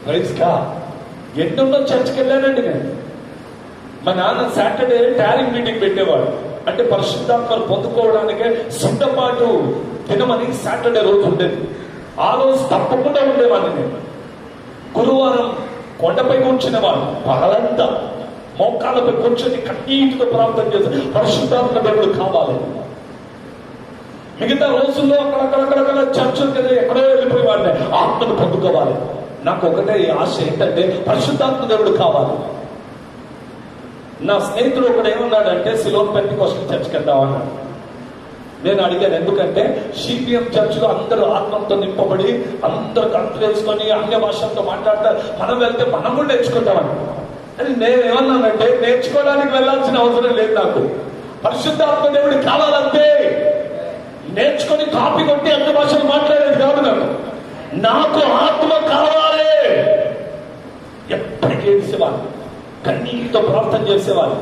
Praise God. ఎన్నో చర్చికి వెళ్ళానండి నేను. మా నాన్న సాటర్డే టారింగ్ మీటింగ్ పెట్టేవాడు. అంటే పరిశుద్ధాత్మను పొందుకోవడానికే సిద్ధపాటు తినమని సాటర్డే రోజు ఉండేది. ఆ రోజు తప్పకుండా ఉండేవాడిని నేను. గురువారం కొండపై కూర్చునేవాడు. పగలంతా మోకాళ్ళపై కూర్చొని కన్నీటితో ప్రార్థన చేసి పరిశుద్ధాత్మ దేవుడు కావాలి. మిగతా రోజుల్లో అక్కడక్కడ చర్చలు కదా ఎక్కడో వెళ్ళిపోయేవాడిని. ఆత్మను పొందుకోవాలి. నాకు ఒకటే ఆశ ఏంటంటే పరిశుద్ధాత్మ దేవుడు కావాలి. నా స్నేహితుడు ఒకడు ఏమన్నాడంటే, సిలోన్ పెంటెకోస్టల్ చర్చ్కి వెళ్దామన్నాడు. నేను అడిగాను, ఎందుకంటే సిపిఎం చర్చిలో అందరూ ఆత్మతో నింపబడి అందరూ కంట్లు వేసుకొని అన్య భాషలతో మాట్లాడతారు, మనం వెళ్తే మనం కూడా నేర్చుకుంటామని. అని నేను ఏమన్నానంటే, నేర్చుకోవడానికి వెళ్ళాల్సిన అవసరం లేదు. నాకు పరిశుద్ధాత్మ దేవుడు కావాలంటే నేర్చుకొని కాపీ కొట్టి అన్య భాషలు మాట్లాడేది కాదు. నాకు ఆత్మ కావాలి. ఎప్పటికీ ఏడిసేవాడు, కన్నీటితో ప్రార్థన చేసేవాడు.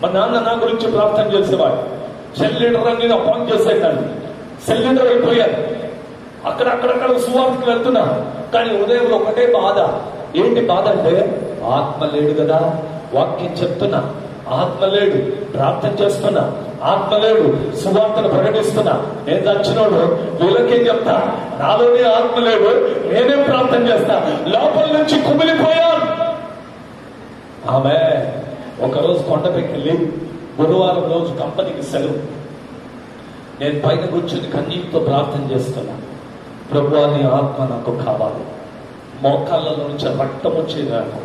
మా నాన్న నా గురించి ప్రార్థన చేసేవాడు. సెల్ లీడర్ అని నేను అపాయింట్ చేశాను. నన్ను సెల్ లీడర్ అయిపోయాను. అక్కడక్కడ సువార్తకి వెళ్తున్నా. కానీ ఉదయంలో ఒకటే బాధ. ఏంటి బాధ అంటే, ఆత్మ లేడు కదా. వాక్యం చెప్తున్నా, ఆత్మ లేడు. ప్రార్థన చేస్తున్నా, ఆత్మ లేడు. సువార్తను ప్రకటిస్తున్నా. నేను చచ్చినోడు వీళ్ళకేం చెప్తా, నాలోనే ఆత్మ లేడు. నేనే ప్రార్థన చేస్తా. లోపల నుంచి కుమిలిపోయాను. ఆమె ఒకరోజు కొండపైకి వెళ్ళి, గురువారం రోజు కంపెనీకి సెలవు. నేను పైన కూర్చొని కన్నీటితో ప్రార్థన చేస్తున్నా, ప్రభువా నీ ఆత్మ నాకు కావాలి. మోకాళ్ళలో నుంచి రక్తం వచ్చేదాకా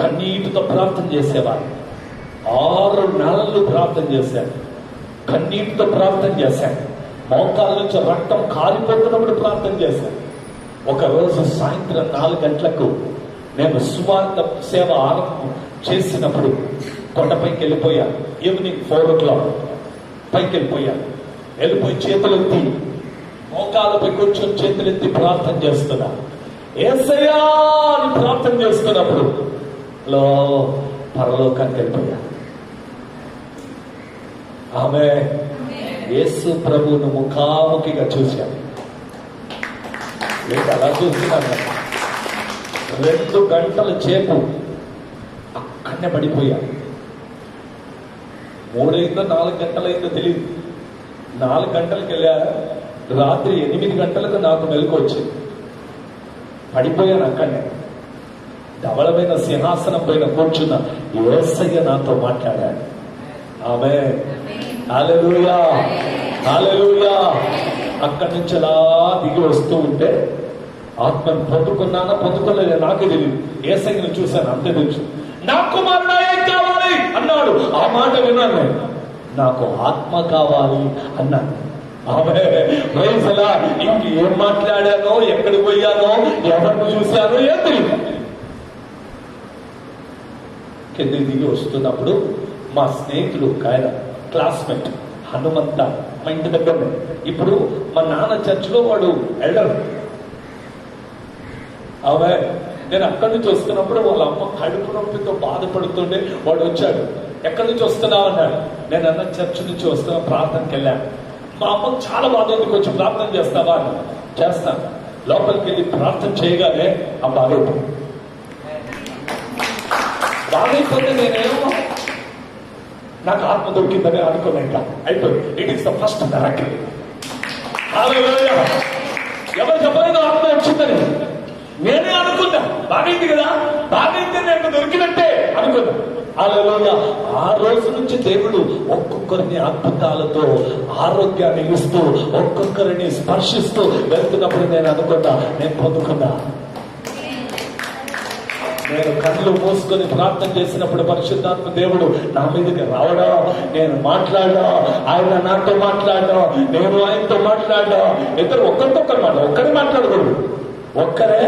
కన్నీటితో ప్రార్థన చేసేవాడిని. 6 నెలలు ప్రార్థన చేశాను, కన్నీటితో ప్రార్థన చేశాను, మోకాళ్ళ నుంచి రక్తం కారిపోతున్నప్పుడు ప్రార్థన చేశాను. ఒకరోజు సాయంత్రం 4 గంటలకు నేను సువార్త సేవ ఆరంభం చేసినప్పుడు కొండపైకి వెళ్ళిపోయాను. ఈవినింగ్ 4 o'clock పైకి వెళ్ళిపోయాను. వెళ్ళిపోయి చేతులెత్తి మోకాళ్ళపై కూర్చొని చేతులెత్తి ప్రార్థన చేస్తున్నా. యేసయ్యా అని ప్రార్థన చేస్తున్నప్పుడు లో పరలోకానికి వెళ్ళిపోయా. ఆమె యేసు ప్రభువును ముఖాముఖిగా చూశాను. లేదు అలా చూస్తున్నాను. 2 గంటల చేపు అక్కడనే పడిపోయా. 3 అయిందో 4 గంటలైందో తెలియదు. 4 గంటలకు వెళ్ళా. రాత్రి 8 గంటలకు నాకు మెలకు వచ్చింది. పడిపోయాను అక్కడనే. ధవళమైన సింహాసనం పైన కూర్చున్న యేసయ్య నాతో మాట్లాడాడు. ఆమె హల్లెలూయా, హల్లెలూయా. అక్కడి నుంచి అలా దిగి వస్తూ ఉంటే ఆత్మను పొందుకున్నానా పొందుకోలేదు నాకే తెలియదు. యేసయ్యను చూశాను, అంతే తెలుసు. నా కుమారుడా ఏం కావాలి అన్నాడు. ఆ మాట విన్నాను నేను. నాకు ఆత్మ కావాలి అన్నాను. ఆమె వైసలా ఇంకేం మాట్లాడానో, ఎక్కడికి పోయానో, ఎవరిని చూశానో ఏం తెలియదు. కింద దిగి వస్తున్నప్పుడు మా స్నేహితుడు ఆయన క్లాస్మేట్ హనుమంత, మా ఇంటి దగ్గరనే. ఇప్పుడు మా నాన్న చర్చిలో వాడు ఎల్డర్. ఆమె నేను అక్కడి నుంచి వస్తున్నప్పుడు వాళ్ళ అమ్మ కడుపు నొప్పితో బాధపడుతుండే వాడు వచ్చాడు. ఎక్కడి నుంచి వస్తున్నావు అన్నాడు. నేను అన్న చర్చి నుంచి వస్తున్నా, ప్రార్థనకి వెళ్ళాను. మా అమ్మకు చాలా బాధ ఉంది, కొంచెం ప్రార్థన చేస్తావా అని. చేస్తాను. లోపలికి వెళ్ళి ప్రార్థన చేయగానే ఆ బాగైపోయింది. బాగైపోతే నేనేమో నాకు ఆత్మ దొరికిందని అనుకున్నా. అయిపోయింది. It is the first miracle. Hallelujah. ఎవరు చెప్పలేదు ఆత్మ వచ్చిందని, నేనే అనుకున్నా. బాగైంది కదా, బాగైంది నాకు దొరికినట్టే అనుకున్నా. హల్లెలూయా. ఆ రోజు నుంచి దేవుడు ఒక్కొక్కరిని అద్భుతాలతో ఆరోగ్యాన్ని ఇస్తూ, ఒక్కొక్కరిని స్పర్శిస్తూ వెళ్తున్నప్పుడు నేను అనుకున్నా, నేను పొందుకున్నా. నేను కళ్ళు మూసుకొని ప్రార్థన చేసినప్పుడు పరిశుద్ధాత్మ దేవుడు నా మీదకి రావడం, నేను మాట్లాడడం, ఆయన నాతో మాట్లాడడం, నేను ఆయనతో మాట్లాడడం. ఇద్దరు ఒక్కరితో ఒక్కరే మాట్లాడకూడదు, ఒక్కరే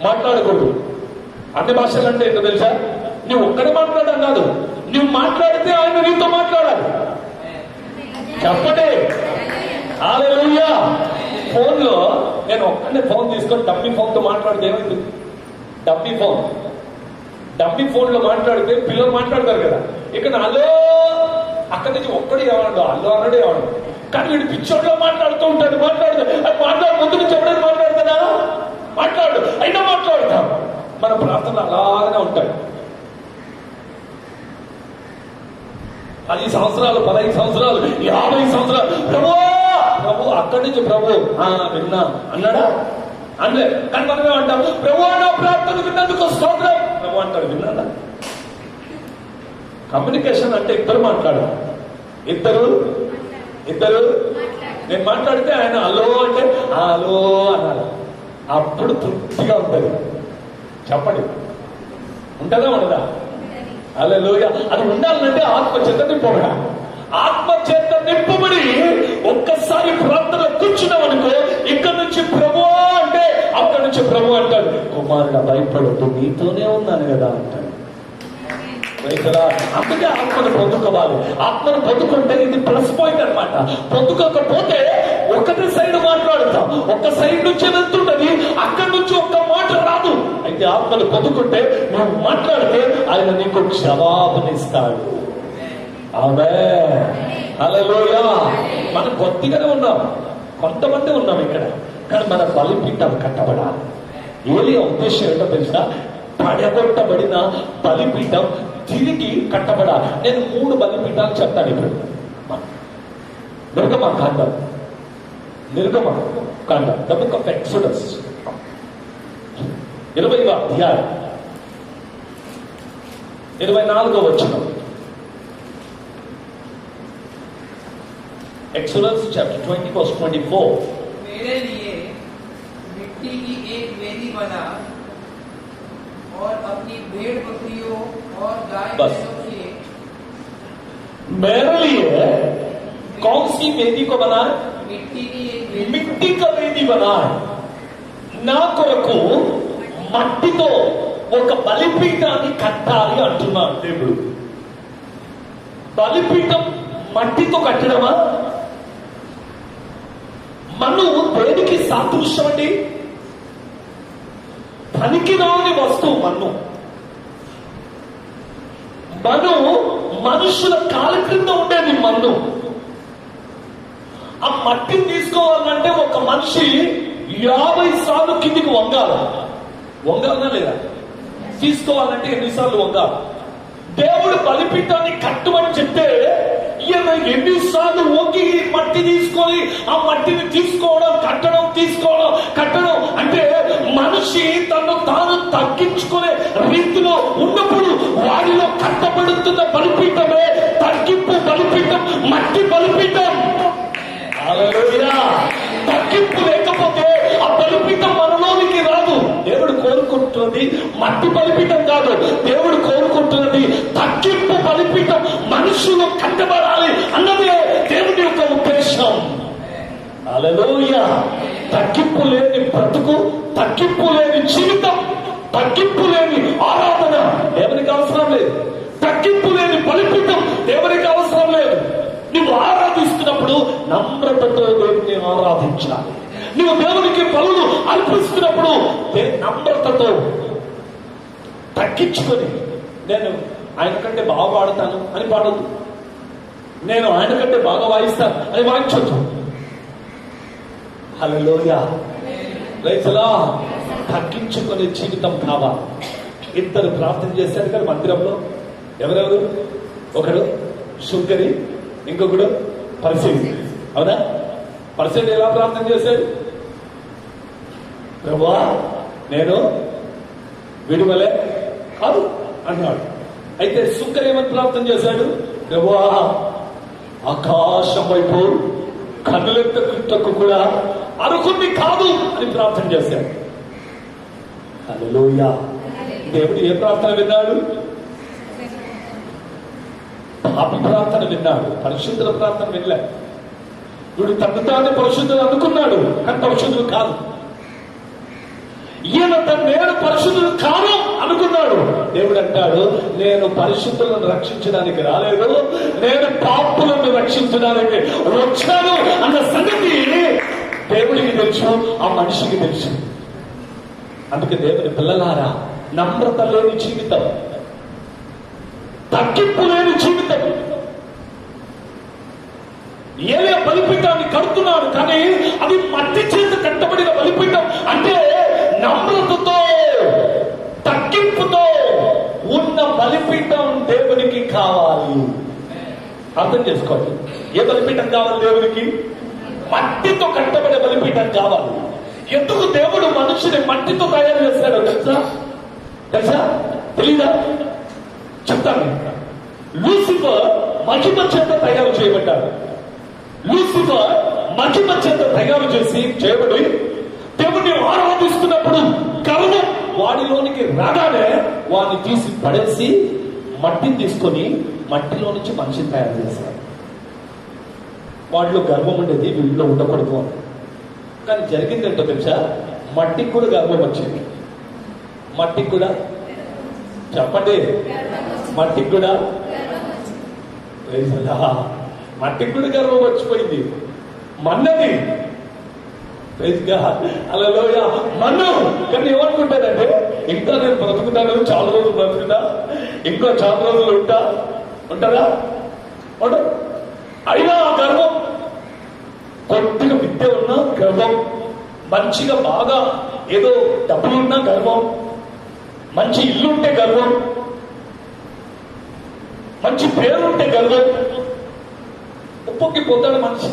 మాట్లాడకూడదు. అన్ని భాషలు అంటే ఏంటో తెలుసా? నువ్వు ఒక్కడే మాట్లాడడం కాదు, నువ్వు మాట్లాడితే ఆయన నీతో మాట్లాడాలి. చెప్పండి హల్లెలూయా. ఫోన్ లో నేను ఒక్కడే ఫోన్ తీసుకొని డమ్మీ ఫోన్ తో మాట్లాడితే ఏమైంది? డమ్మీ ఫోన్ లో మాట్లాడితే పిల్లలు మాట్లాడతారు కదా. ఇక్కడ హలో అక్కడి నుంచి ఒక్కడే ఏమన్నాడు, హలో అన్నాడే ఏమన్నాడు. కానీ వీడు పిచ్చోడ్లో మాట్లాడుతూ ఉంటాడు. మాట్లాడు ముందు నుంచి ఎవరైనా మాట్లాడతాడా? మాట్లాడు, అయినా మాట్లాడతాం. మన ప్రార్థనలు అలాగే ఉంటాయి. 10 సంవత్సరాలు, 15 సంవత్సరాలు, 50 సంవత్సరాలు ప్రభు ప్రభు అక్కడి నుంచి ప్రభు విన్నా అన్నాడా? అంటే కానీ మనం ఏమంటాం? ప్రభు నా ప్రార్థన విన్నందుకు స్తోత్రం ప్రభు అంటాడు. విన్నాడా? కమ్యూనికేషన్ అంటే ఇద్దరు మాట్లాడాలి. ఇద్దరు నేను మాట్లాడితే ఆయన హలో అంటే హలో అనాలి. అప్పుడు తృప్తిగా ఉంటుంది. చెప్పండి, ఉంటుందా ఉండదా? హల్లెలూయా. అది ఉండాలంటే ఆత్మ చేత నింపబడా. ఆత్మ చేత నింపబడి ఒక్కసారి ప్రార్థన కూర్చున్నామనుకో, ఇక్కడ నుంచి ప్రభు అంటే అక్కడి నుంచి ప్రభు అంటాడు, కుమారుడు భయపడద్దు, నీతోనే ఉన్నాను కదా అంటాడు. అందుకే ఆత్మను పొందుకోవాలి. ఆత్మను పొందుకుంటే ఇది ప్లస్ పాయింట్ అనమాట. పొందుకోకపోతే ఒకటి సైడ్ మాట్లాడుతాం, ఒక్క సైడ్ నుంచి వెళ్తుంటది, అక్కడి నుంచి ఒక్క మాట రాదు. అయితే ఆత్మను పొందుకుంటే నువ్వు మాట్లాడితే ఆయన నీకు జవాబునిస్తాడు. ఆమేన్ హల్లెలూయా. మనం కొద్దిగానే ఉన్నాం, కొంతమంది ఉన్నాం ఇక్కడ, కానీ మన బలిపీఠం కట్టబడాలి. ఏలియా ఉద్దేశం ఏంటో తెలుసా? పడగొట్టబడిన బలిపీఠం తిరిగి కట్టబడాలి. నేను 3 బలిపీఠాలు చెప్తాను ఇప్పుడు. నిర్గమకాండం ద బుక్ ఆఫ్ ఎక్సోడస్ 20వ అధ్యాయం 24వ వచనం. Exodus chapter 20 verse 24.
मेरे लिए मिट्टी की एक वेदी बना और अपनी भेड़ बकरियों और गाय
बस।
भैंसों के
मेरे लिए कौन सी वेदी को बनाए?
मिट्टी की एक वेदी
మిట్టి వేది बनाए నా కొరకు మట్టితో ఒక బలిపీఠాన్ని కట్టాలి అంటున్నాడు దేవుడు. బలిపీఠం మట్టితో కట్టడమా? మన్ను దేనికి సాదృశ్యం అండి? పనికిరాని వస్తువు మన్ను. మన్ను మనుషుల కాళ్ళ క్రింద ఉండేది మన్ను. ఆ మట్టిని తీసుకోవాలంటే ఒక మనిషి 50 సార్లు కిందికి వంగాలనా లేదా? తీసుకోవాలంటే ఎన్నిసార్లు వంగాలి? దేవుడు బలిపీఠాన్ని కట్టమని చెప్తే ఈయన ఎన్నిసార్లు వంగి మట్టి తీసుకొని ఆ మట్టిని తీసుకోవడం, కట్టడం అంటే మనిషి తను తాను తగ్గించుకునే రీతిలో ఉన్నప్పుడు వారిలో కట్టబడుతున్న బలిపీఠమే తగ్గింపు బలిపీఠం, మట్టి బలిపీఠం. హల్లెలూయా. తగ్గింపు లేకపోతే ఆ బలిపీఠం మనలోనికి రాదు. దేవుడు కోరుకుంటున్నది మట్టి బలిపీఠం కాదు, దేవుడు కోరుకుంటున్నది తగ్గింపు బలిపీఠం. మనుషులు కట్టబడాలి అన్నదే దేవుడి యొక్క ఉద్దేశం. హల్లెలూయా. తగ్గింపు లేని బ్రతుకు, తగ్గింపు లేని జీవితం, తగ్గింపు లేని ఆరాధన దేవునికి అవసరం లేదు. తగ్గింపు లేని బలిపీఠం దేవునికి అవసరం లేదు. నువ్వు ఆరాధిస్తున్నప్పుడు నమ్రతతో దేవుని ఆరాధించాలి. నువ్వు దేవునికి బలులు అర్పిస్తున్నప్పుడు నమ్రతతో తగ్గించుకొని, నేను ఆయన కంటే బాగా పాడతాను అని పాడదు, నేను ఆయన కంటే బాగా వాయిస్తాను అని వాయించొద్దు. హల్లెలూయా. రైతులా తగ్గించుకునే జీవితం కావాలి. ఇద్దరు ప్రార్థన చేశారు కదా మందిరంలో. ఎవరెవరు? ఒకడు శుద్ధరి, ఇంకొకడు పరిశీలి. అవునా? పరిశీలి ఎలా ప్రార్థన చేశాడు? ప్రభువా నేను విడువలే కాదు అన్నాడు. అయితే శుద్ధరి ఏమని ప్రార్థన చేశాడు? ప్రభువా ఆకాశం వైపు కన్నులెత్తకు కూడా అనుకుంది కాదు అని ప్రార్థన చేశాడు. హల్లెలూయా. దేవుడు ఏ ప్రార్థన విన్నాడు? పాపి ప్రార్థన విన్నాడు, పరిశుద్ధుల ప్రార్థన వినలే. వీడు తను తానే పరిశుద్ధులు అనుకున్నాడు, కానీ పరిశుద్ధులు కాదు. ఈయన నేను పరిశుద్ధులు కాను అనుకున్నాడు. దేవుడు అంటాడు, నేను పరిశుద్ధులను రక్షించడానికి రాలేదు, నేను పాపులను రక్షించడానికి వచ్చాను అన్న సంగతి దేవుడికి తెలుసు, ఆ మనిషికి తెలుసు. అందుకే దేవుని పిల్లలారా, నమ్రత లేని జీవితం, తగ్గింపు లేని జీవితం. ఏలే బలిపీఠాన్ని కడుతున్నాడు, కానీ అది మట్టి చేత కట్టబడిన బలిపీఠం. అంటే నమ్రతతో తగ్గింపుతో ఉన్న బలిపీఠం దేవునికి కావాలి. అర్థం చేసుకోండి. ఏ బలిపీఠం కావాలి దేవునికి? మట్టితో కట్టబడే బలిపీఠం కావాలి. ఎందుకు దేవుడు మనుషుని మట్టితో తయారు చేస్తాడో తెలుసా? తెలీదా? చెప్తాను. లూసిఫర్ మహిమ చేత తయారు చేయబడ్డాడు. లూసిఫర్ మహిమ చేత తయారు చేయబడి దేవుడిని ఆరాధిస్తున్నప్పుడు గర్వం వాడిలోనికి రాగానే వాడిని తీసి పడేసి మట్టిని తీసుకొని మట్టిలో నుంచి మనిషిని తయారు చేశారు. వాడిలో గర్వం ఉండేది, వీళ్ళలో ఉండకూడదు అని. కానీ జరిగిందంటో తెలుసా? మట్టికి కూడా గర్వం వచ్చింది. మట్టికి కూడా చెప్పండి, మట్టికి కూడా మట్టికి కూడా గర్వం వచ్చిపోయింది. మన్నది అలా మన్ను. కానీ ఏమనుకుంటానంటే, ఇంకా నేను బ్రతుకుతాను, చాలా రోజులు బ్రతుకుతా, ఇంకా చాలా రోజులు ఉంటారా? అయినా ఆ గర్వం, కొద్దిగా విద్య ఉన్నా గర్వం, మంచిగా బాగా ఏదో డబ్బులున్నా గర్వం, మంచి ఇల్లుంటే గర్వం, మంచి పేరుంటే గర్వం, ఉప్పొక్కిపోతాడు మనిషి.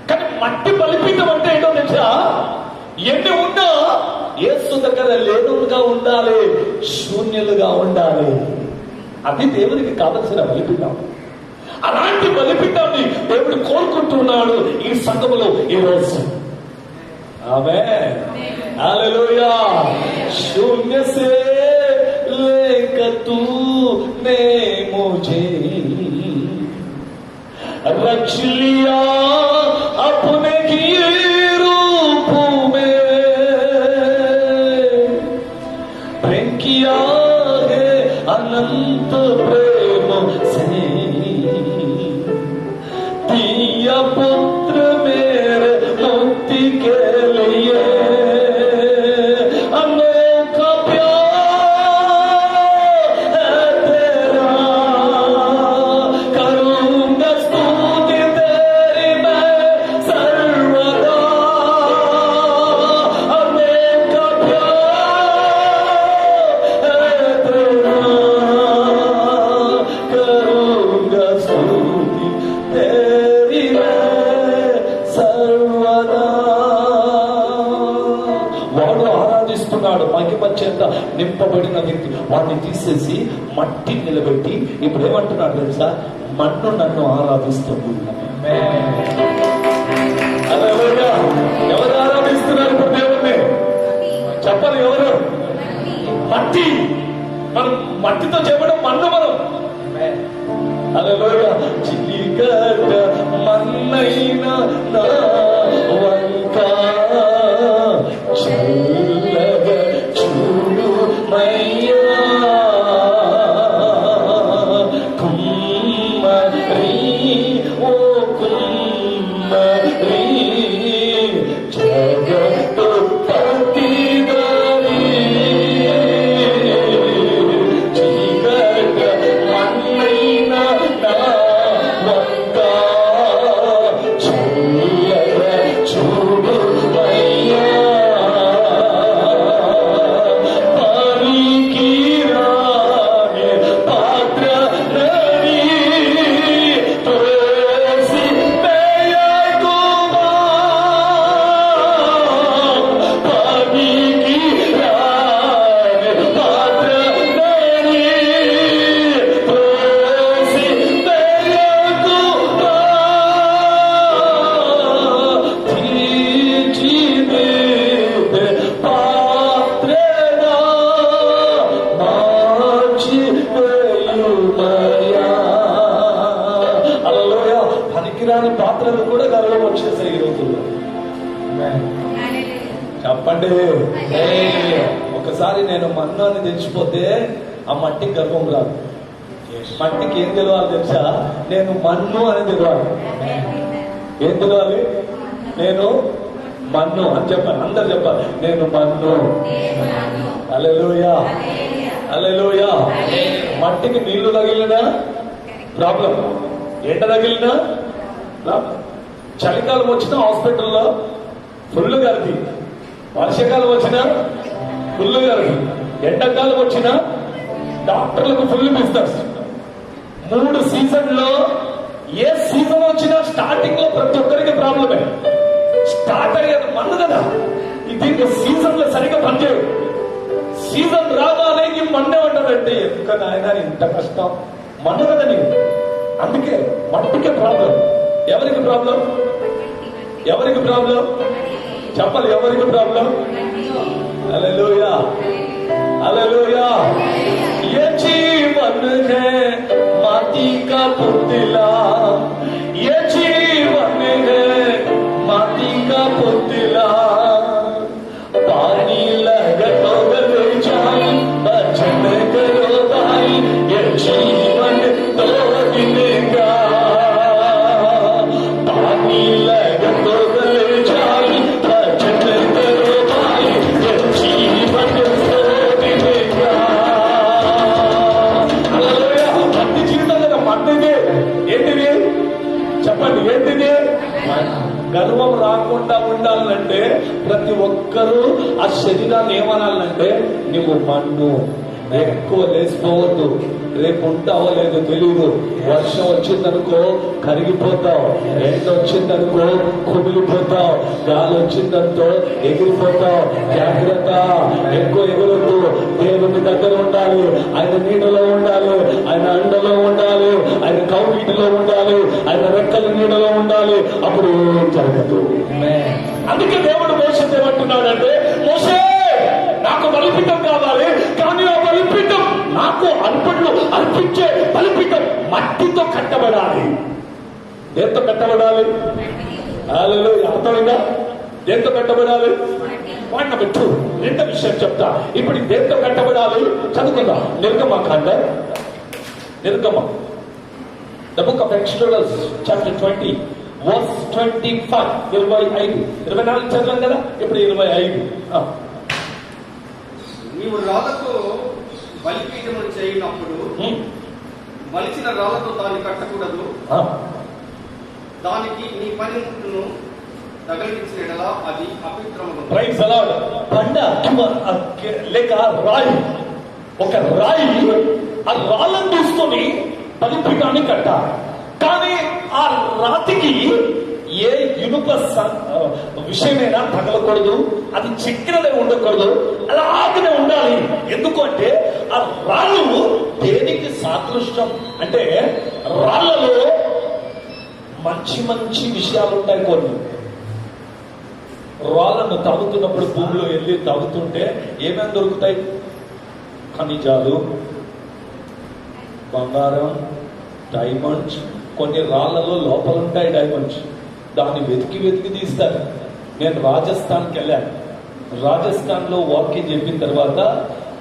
కానీ మట్టి బలిపీఠం అంటే ఏంటో తెలుసా? ఎన్ని ఉన్నా యేసు దగ్గర లేనుగా ఉండాలి, శూన్యులుగా ఉండాలి. అది దేవునికి కావలసిన బలిపీఠం. అలాంటి ఉండాలని దేవుడు కోరుకుంటున్నాడు ఈ సంఘములో ఈ రోజు. ఆమేన్, హల్లెలూయా. शून्य से लेकर तूने मुझे रच लिया अपने की रूप में, प्रेम किया है अनंत प्रेम से, दिया पुत्र मेरे मुक्ति के लिए, अनोखा प्यार है तेरा, करूंगा स्तुति तेरी मैं सर्वदा, अनोखा प्यार है तेरा, करूंगा स्तुति तेरी मैं सर्वदा. వాడు ఆరాధిస్తున్నాడు, మహిమ చేత నింపబడిన వ్యక్తి. వాడిని తీసేసి మట్టి నిలబెట్టి ఇప్పుడు ఏమంటున్నాడు తెలుసా? మన్ను నన్ను ఆరాధిస్తుంది. హల్లెలూయా. ఎవరు ఆరాధిస్తున్నారు ఇప్పుడు దేవుణ్ణి? చెప్పాలి ఎవరు? మట్టి. మనం మట్టితో చెప్పడం మన్ను మనం. హల్లెలూయా. చిలికట మన్నైన నా వంక చల్లగా చూడు మయ్యా, కుమ్మరి ఓ కుమ్మరి జగత్తు పతిదారి, చీకట మన్నైన నా వంక చల్లగా చూడు మయ్యా, పానికి రాని పాత్ర నని తులసి పేయకుమా, పానికి రాని పాత్ర నని తులసి పేయకుమా, తీర్చిదిద్దే పాత్రగా మార్చివేయుమయ్యా. హల్లెలూయా. పనికిరాని పాత్రలు కూడా గర్వం వచ్చేసాయి ఈ రోజుల్లో. చెప్పండి. ఒకసారి నేను మన్ను అని తెచ్చిపోతే ఆ మట్టికి గర్వం రాదు. మట్టికి ఏం తెలవాలి తెలుసా? నేను మన్ను అని తెలవాలి. ఏం తెలవాలి? నేను మన్ను అని చెప్పాలి. అందరు చెప్పాలి, నేను మన్ను. హల్లెలూయా, హల్లెలూయా. మట్టికి నీళ్లు తగిలినా ప్రాబ్లం, ఎండ తగిలినా ప్రాబ్లం. చలికాలం వచ్చిన హాస్పిటల్లో ఫుల్ గర్ది, వర్షాకాలం వచ్చినా ఫుల్ గర్ది, ఎండాకాలం వచ్చినా డాక్టర్లకు ఫుల్ బిజినెస్. 3 సీజన్లో ఏ సీజన్ వచ్చినా స్టార్టింగ్ లో ప్రతి ఒక్కరికి ప్రాబ్లమే. స్టార్ట్ అయ్యేది మన్ను కదా, దీనికి సీజన్ లో సరిగ్గా పనిచేయదు. సీజన్ రాగానే ఈ మన్నే ఉంటదంటే ఎందుక నాయన ఇంత కష్టం, మన్ను కదా నీకు. అందుకే మట్టికే ప్రాబ్లం. ఎవరికి ప్రాబ్లం? ఎవరికి ప్రాబ్లం? చెప్పాలి, ఎవరికి ప్రాబ్లం? హల్లెలూయా, హల్లెలూయా. ये जीवन है माटी का पुतला, ये जीवन है माटी का पुतला, पानी लगतो गले जाए बचन करो भाई, ये जीवन तो दिन का, पानी लगतो गले जाए बचन करो भाई, ये जीवन तो दिन का. మట్టి జీవితంలో మట్టిది ఏంటిది? చెప్పండి, ఏంటిది? గర్వం రాకుండా ఉండాలంటే ప్రతి ఒక్కరూ ఆ శరీరాన్ని ఏమనాలంటే నువ్వు మన్ను. ఎక్కువ లేచిపోవద్దు, రేపు ఉంటావో లేదో తెలియదు. వర్షం వచ్చిందనుకో కరిగిపోతావు, ఎండ వచ్చిందనుకో కుమిలిపోతావు, గాలి వచ్చిందనుకో ఎగిరిపోతావు. జాగ్రత్త, ఎక్కువ ఎగురొద్దు. దేవుని దగ్గర ఉండాలి, ఆయన నీడలో ఉండాలి, ఆయన అండలో ఉండాలి, ఆయన కౌగిటిలో ఉండాలి, ఆయన రెక్కల
ఉండాలి, అప్పుడు ఏం జరగదు. అందుకే దేవుడు మోషేతో ఏమంటున్నాడంటే, మోషే నాకు బలిపీఠం కావాలి, కానీ ఆ బలిపీఠం నాకు అర్పణలు అర్పించే బలిపీఠం మట్టితో కట్టబడాలి. దేంతో కట్టబడాలి? హల్లెలూయా. అర్థమైందా? దేంతో కట్టబడాలి? Point number 2. రెండో విషయం చెప్తా. ఇప్పుడు దేంతో కట్టబడాలి చదువుకుందాం. నిర్గమకాండం, నిర్గమం, the book of Exodus chapter 20 verse 25. 25, 24 చదివాం కదా, ఇప్పుడు 25.
నీవు రాళ్లతో బలిపీఠమును చేయనప్పుడు మలిచిన రాళ్లతో దాన్ని కట్టకూడదు. దానికి నీ పనిముట్టును తగిలించినలా అది అపవిత్రమును.
Praise the lord. బండ లేక రాయి, ఒక రాయి, ఆ రాళ్ళను తీసుకొని బలిపీఠాన్ని కట్టాలి. కానీ ఆ రాతికి ఏ ఇనుప విషయమైనా తగలకూడదు, అది చక్కెరలే ఉండకూడదు, అలాగనే ఉండాలి. ఎందుకు అంటే ఆ రాళ్ళు దేనికి సాదృశ్యం అంటే, రాళ్ళలో మంచి మంచి విషయాలు ఉంటాయి. కొన్ని రాళ్ళను తవ్వుతున్నప్పుడు భూమిలో వెళ్ళి తవ్వుతుంటే ఏమేమి దొరుకుతాయి? ఖనిజాలు, బంగారం, డైమండ్స్. కొన్ని రాళ్లలో లోపల ఉంటాయి డైమండ్స్. దాన్ని వెతికి వెతికి తీస్తారు. నేను రాజస్థాన్కి వెళ్ళాను. రాజస్థాన్ లో వాకింగ్ చెప్పిన తర్వాత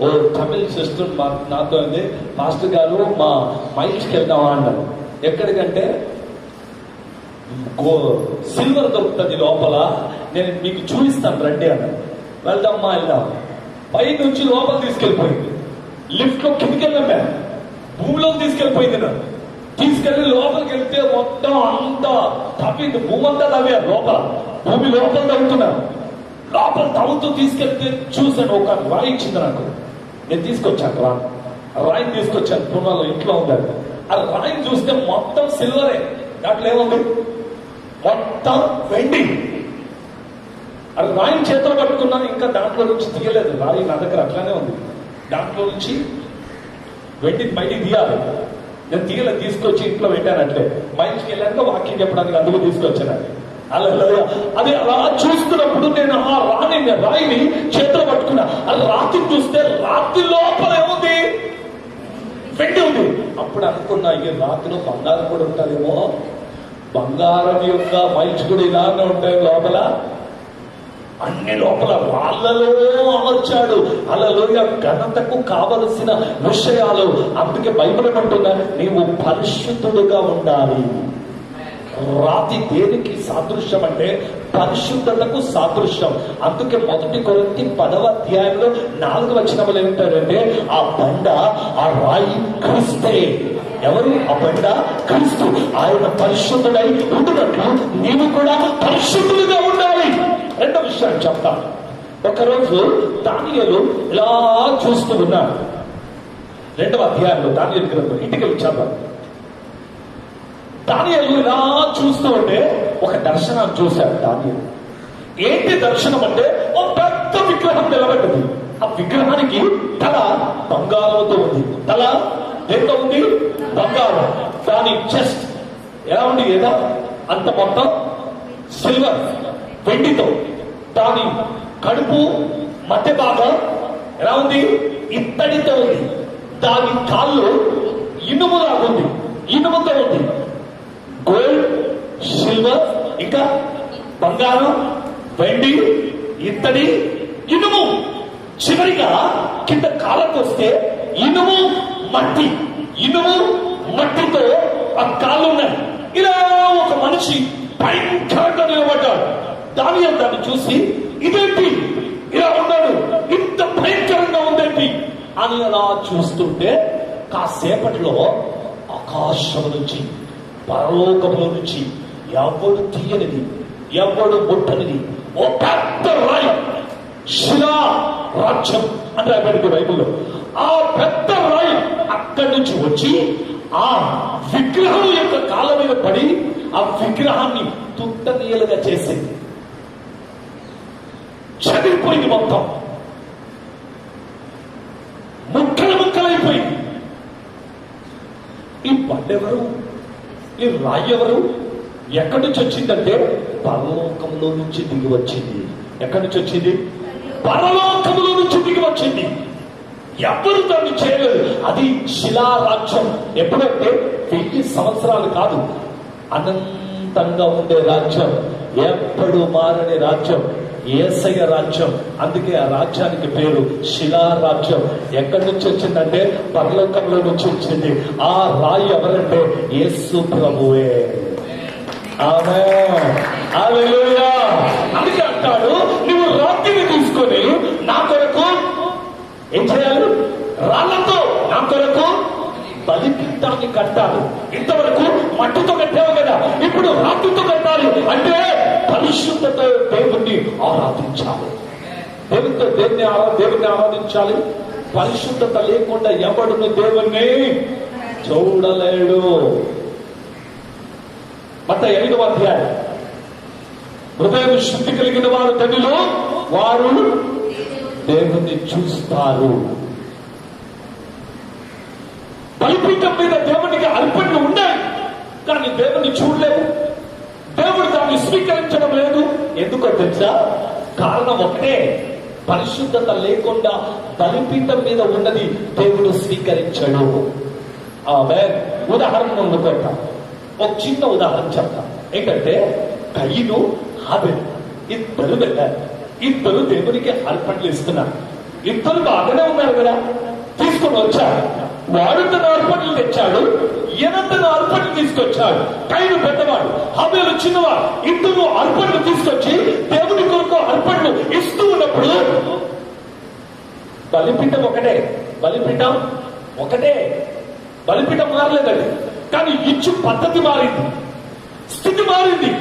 ఓ తమిళ సిస్టర్ నాతో ఉంది, మాస్టర్ గారు మా మైల్స్కి వెళ్దామా అన్నారు. ఎక్కడికంటే సిల్వర్ దొరుకుతుంది లోపల, నేను మీకు చూపిస్తాను రండి అన్నారు. వెళ్దామా, వెళ్దాం. పై నుంచి లోపల తీసుకెళ్ళిపోయింది. లిఫ్ట్ లో కిందికి వెళ్ళాం, భూమిలోకి తీసుకెళ్ళిపోయింది. నన్ను తీసుకెళ్లి లోపలికి వెళ్తే మొత్తం అంతా తవ్వింది, భూమి అంతా తవ్వారు. లోపల భూమి లోపల తవ్వుతున్నారు. లోపల తవ్వుతూ తీసుకెళ్తే చూశాను, ఒక రాయి ఇచ్చింది నాకు. నేను తీసుకొచ్చాను రాయిని తీసుకొచ్చాను. పూర్వాలో ఇంట్లో ఉండాలి. ఆ రాయిని చూస్తే మొత్తం సిల్వరే, దాంట్లో ఏముంది? మొత్తం వెండి. ఆ రాయిని చేతిలో పట్టుకున్నాను, ఇంకా దాంట్లో నుంచి తీయలేదు. రాయి నా దగ్గర అట్లానే ఉంది. దాంట్లో నుంచి వెండి బయటికి తీయాలి. నేను తీయలేదు, తీసుకొచ్చి ఇంట్లో పెట్టాను. అట్లే మైల్స్కి వెళ్ళాక వాకింగ్ చెప్పడానికి అందుకు తీసుకొచ్చాను. అలా అది అలా చూస్తున్నప్పుడు నేను ఆ రాయిని చేతిలో పట్టుకున్నా. ఆ రాతిని చూస్తే రాతి లోపల ఏముంది? వెండి ఉంది. అప్పుడు అనుకున్నా, ఈ రాతిలో బంగారం కూడా ఉంటుందేమో. బంగారం యొక్క మైల్స్ కూడా ఇలానే ఉంటాయి లోపల. అన్ని లోపల రాళ్లలో అమర్చాడు. అలలోయ ఘనతకు కావలసిన విషయాలు. అందుకే బైబిల్ ఏమంటున్నా, నీవు పరిశుద్ధుడుగా ఉండాలి. రాతి దేనికి సాదృశ్యం అంటే పరిశుద్ధతకు సాదృశ్యం. అందుకే 1 కొరింథీ 10వ అధ్యాయంలో 4వ వచనంలో ఏమంటారంటే, ఆ బండ, ఆ రాయి క్రీస్తే. ఎవరు ఆ బండ? క్రీస్తు. ఆయన పరిశుద్ధుడై ఉంటున్నట్లు నీవు కూడా పరిశుద్ధులుగా ఉండాలి. రెండో విషయాన్ని చెప్తాను. ఒకరోజు దానియేలు ఇలా చూస్తూ ఉన్నాడు. 2వ అధ్యాయంలో దానియేలు గ్రంథం, ఇంటికి వచ్చాను. దానియేలు ఇలా చూస్తూ ఉంటే ఒక దర్శనాన్ని చూశాడు దానియేలు. ఏంటి దర్శనం అంటే, ఓ పెద్ద విగ్రహం నిలబడ్డది. ఆ విగ్రహానికి తల బంగారంతో ఉంది. తల దేంతో ఉంది? బంగారం. దాని చెస్ట్ ఎలా ఉంది? ఏదా అంత మొత్తం సిల్వర్, వెండితో. దాని కడుపు మధ్య భాగం ఎలా ఉంది? ఇత్తడితో ఉంది. దాని కాళ్ళు ఇనుములాగా ఉంది, ఇనుముతో ఉంది. గోల్డ్, సిల్వర్, ఇంకా బంగారం, వెండి, ఇత్తడి, ఇనుము. చివరిగా కింద కాళ్ళకు వస్తే ఇనుము, మట్టి. ఇనుము మట్టితో ఆ కాళ్ళు ఉన్నాయి. ఇలా ఒక మనిషి భయంకరంగా నిలబడ్డాడు. దానియేలు దాన్ని చూసి, ఇదేంటి ఇలా ఉన్నాడు, ఇంత భయంకరంగా ఉందేంటి అని అలా చూస్తుంటే కాసేపట్లో ఆకాశం నుంచి, పరలోకముల నుంచి ఎవడు తీయనిది, ఎవడు ముట్టనిది ఓ పెద్ద రాయి, శిలా రాజ్యం అంటే రాయబడింది బైబిల్లో. ఆ పెద్ద రాయి అక్కడి నుంచి వచ్చి ఆ విగ్రహం యొక్క కాళ్ళ మీద పడి ఆ విగ్రహాన్ని తుట్టనీయలుగా చేసింది. చదివిపోయింది, మొత్తం ముక్కలు ముక్కలైపోయింది. ఈ బండెవరు? ఈ రాయి ఎవరు?
ఎక్కడి నుంచి వచ్చిందంటే పరలోకంలో నుంచి దిగి వచ్చింది. ఎక్కడి నుంచి వచ్చింది? పరలోకంలో నుంచి దిగి వచ్చింది. ఎవరు దాన్ని చేయలేదు. అది శిలారాజ్యం. ఎప్పుడంటే 1000 సంవత్సరాలు కాదు, అనంతంగా ఉండే రాజ్యం, ఎప్పుడు మారని రాజ్యం, యేసయ్య రాజ్యం. అందుకే ఆ రాజ్యానికి పేరు శిలారాజ్యం. ఎక్కడి నుంచి వచ్చిందంటే పరలోకంలో నుంచి వచ్చింది. ఆ రాయి ఎవరంటే యేసు ప్రభువే. ఆమేన్, హల్లెలూయా. అందుకే అంటాడు, నువ్వు రాతిని తీసుకొని నా కొరకు ఏం చేయాలి? రాళ్లతో నా కొరకు బలిపీఠాన్ని కట్టాలి. ఇంతవరకు మట్టితో కట్టావు కదా, ఇప్పుడు రాతితో కట్టాలి. అంటే పరిశుద్ధతో దేవుణ్ణి ఆరాధించాలి. దేవుణ్ణి ఆరాధించాలి. పరిశుద్ధత లేకుండా ఎవడును దేవుణ్ణి చూడలేడు. మత్తయి 5వ అధ్యాయం, హృదయం శుద్ధి కలిగిన వారు ధన్యులు, వారు దేవుణ్ణి చూస్తారు. బలిపీఠం మీద దేవునికి అర్పణలు ఉన్నాయి, కానీ దేవుణ్ణి చూడలేవు. దేవుడు దాన్ని స్వీకరించడం లేదు. ఎందుకో తెలుసా? కారణం ఒకటే, పరిశుద్ధత లేకుండా బలిపీఠం మీద ఉన్నది దేవుడు స్వీకరించడు. ఆమేన్. ఉదాహరణ ఉండుకుంటా, ఒక చిన్న ఉదాహరణ చెప్తా. ఏంటంటే కయీను, హాబెలు ఇద్దరు వెళ్ళారు. ఇద్దరు దేవునికి అర్పణలు ఇస్తున్నారు. ఇద్దరు బాగానే ఉన్నారు కదా, తీసుకొని వచ్చాడు. వాడు తన అర్పణలు తెచ్చాడు, ఈయన తన అర్పణలు తీసుకొచ్చాడు. కయీను పెద్దవాడు, హాబెలు చిన్నవాడు. ఇద్దరు అర్పణలు తీసుకొచ్చి దేవుని కొరకు అర్పణలు ఇస్తూ ఉన్నప్పుడు బలిపీఠం ఒకటే, బలిపీఠం ఒకటే, బలిపీఠం మారలేదండి. కానీ ఇచ్చు పద్ధతి మారింది, స్థితి మారింది.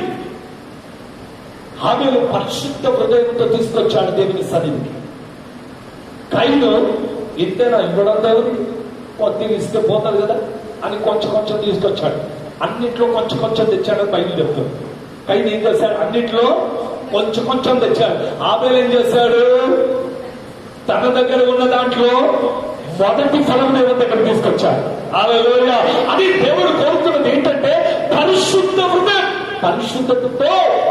హాబెలు పరిశుద్ధ హృదయంతో తీసుకొచ్చాడు దేవుని సన్నిధికి. కయీను ఇంతేనా ఇవ్వడం దేవునికి, కొద్దిగా ఇస్తే పోతారు కదా అని కొంచెం కొంచెం తీసుకొచ్చాడు. అన్నిట్లో కొంచెం కొంచెం తెచ్చాడు. బయలు చెప్తాడు. కయీను ఏం చేశాడు? అన్నిట్లో కొంచెం కొంచెం తెచ్చాడు. హాబెలు ఏం చేశాడు? తన దగ్గర ఉన్న దాంట్లో మొదటి ఫలం దేవుని దగ్గర తీసుకొచ్చాడు. హల్లెలూయా. అది దేవుడు కోరుతున్నది ఏంటంటే పరిశుద్ధ హృదయం. పరిశుద్ధతతో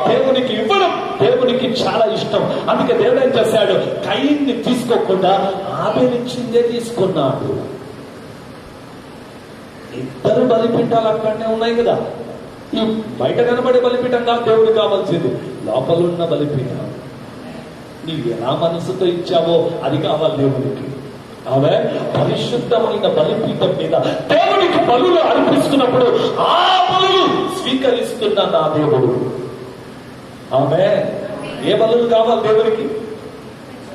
దేవునికి ఇవ్వడం దేవునికి చాలా ఇష్టం. అందుకే దేవుడు ఏం చేశాడు? కయీన్ని తీసుకోకుండా హాబెలు ఇచ్చిందే తీసుకున్నాడు. ఇద్దరు బలిపీఠాలు అక్కడనే ఉన్నాయి కదా. ఈ బయట కనబడే బలిపీఠం కాదు దేవుడు కావాల్సింది, లోపల ఉన్న బలిపీఠం. నీవు ఎలా మనసుతో ఇచ్చావో అది కావాలి దేవునికి. ఆమె పరిశుద్ధమైన బలిపీఠం మీద దేవునికి బలులు అర్పిస్తున్నప్పుడు ఆ బలులు స్వీకరిస్తున్న నా దేవుడు. ఆమె ఏ బలులు కావాలి దేవునికి?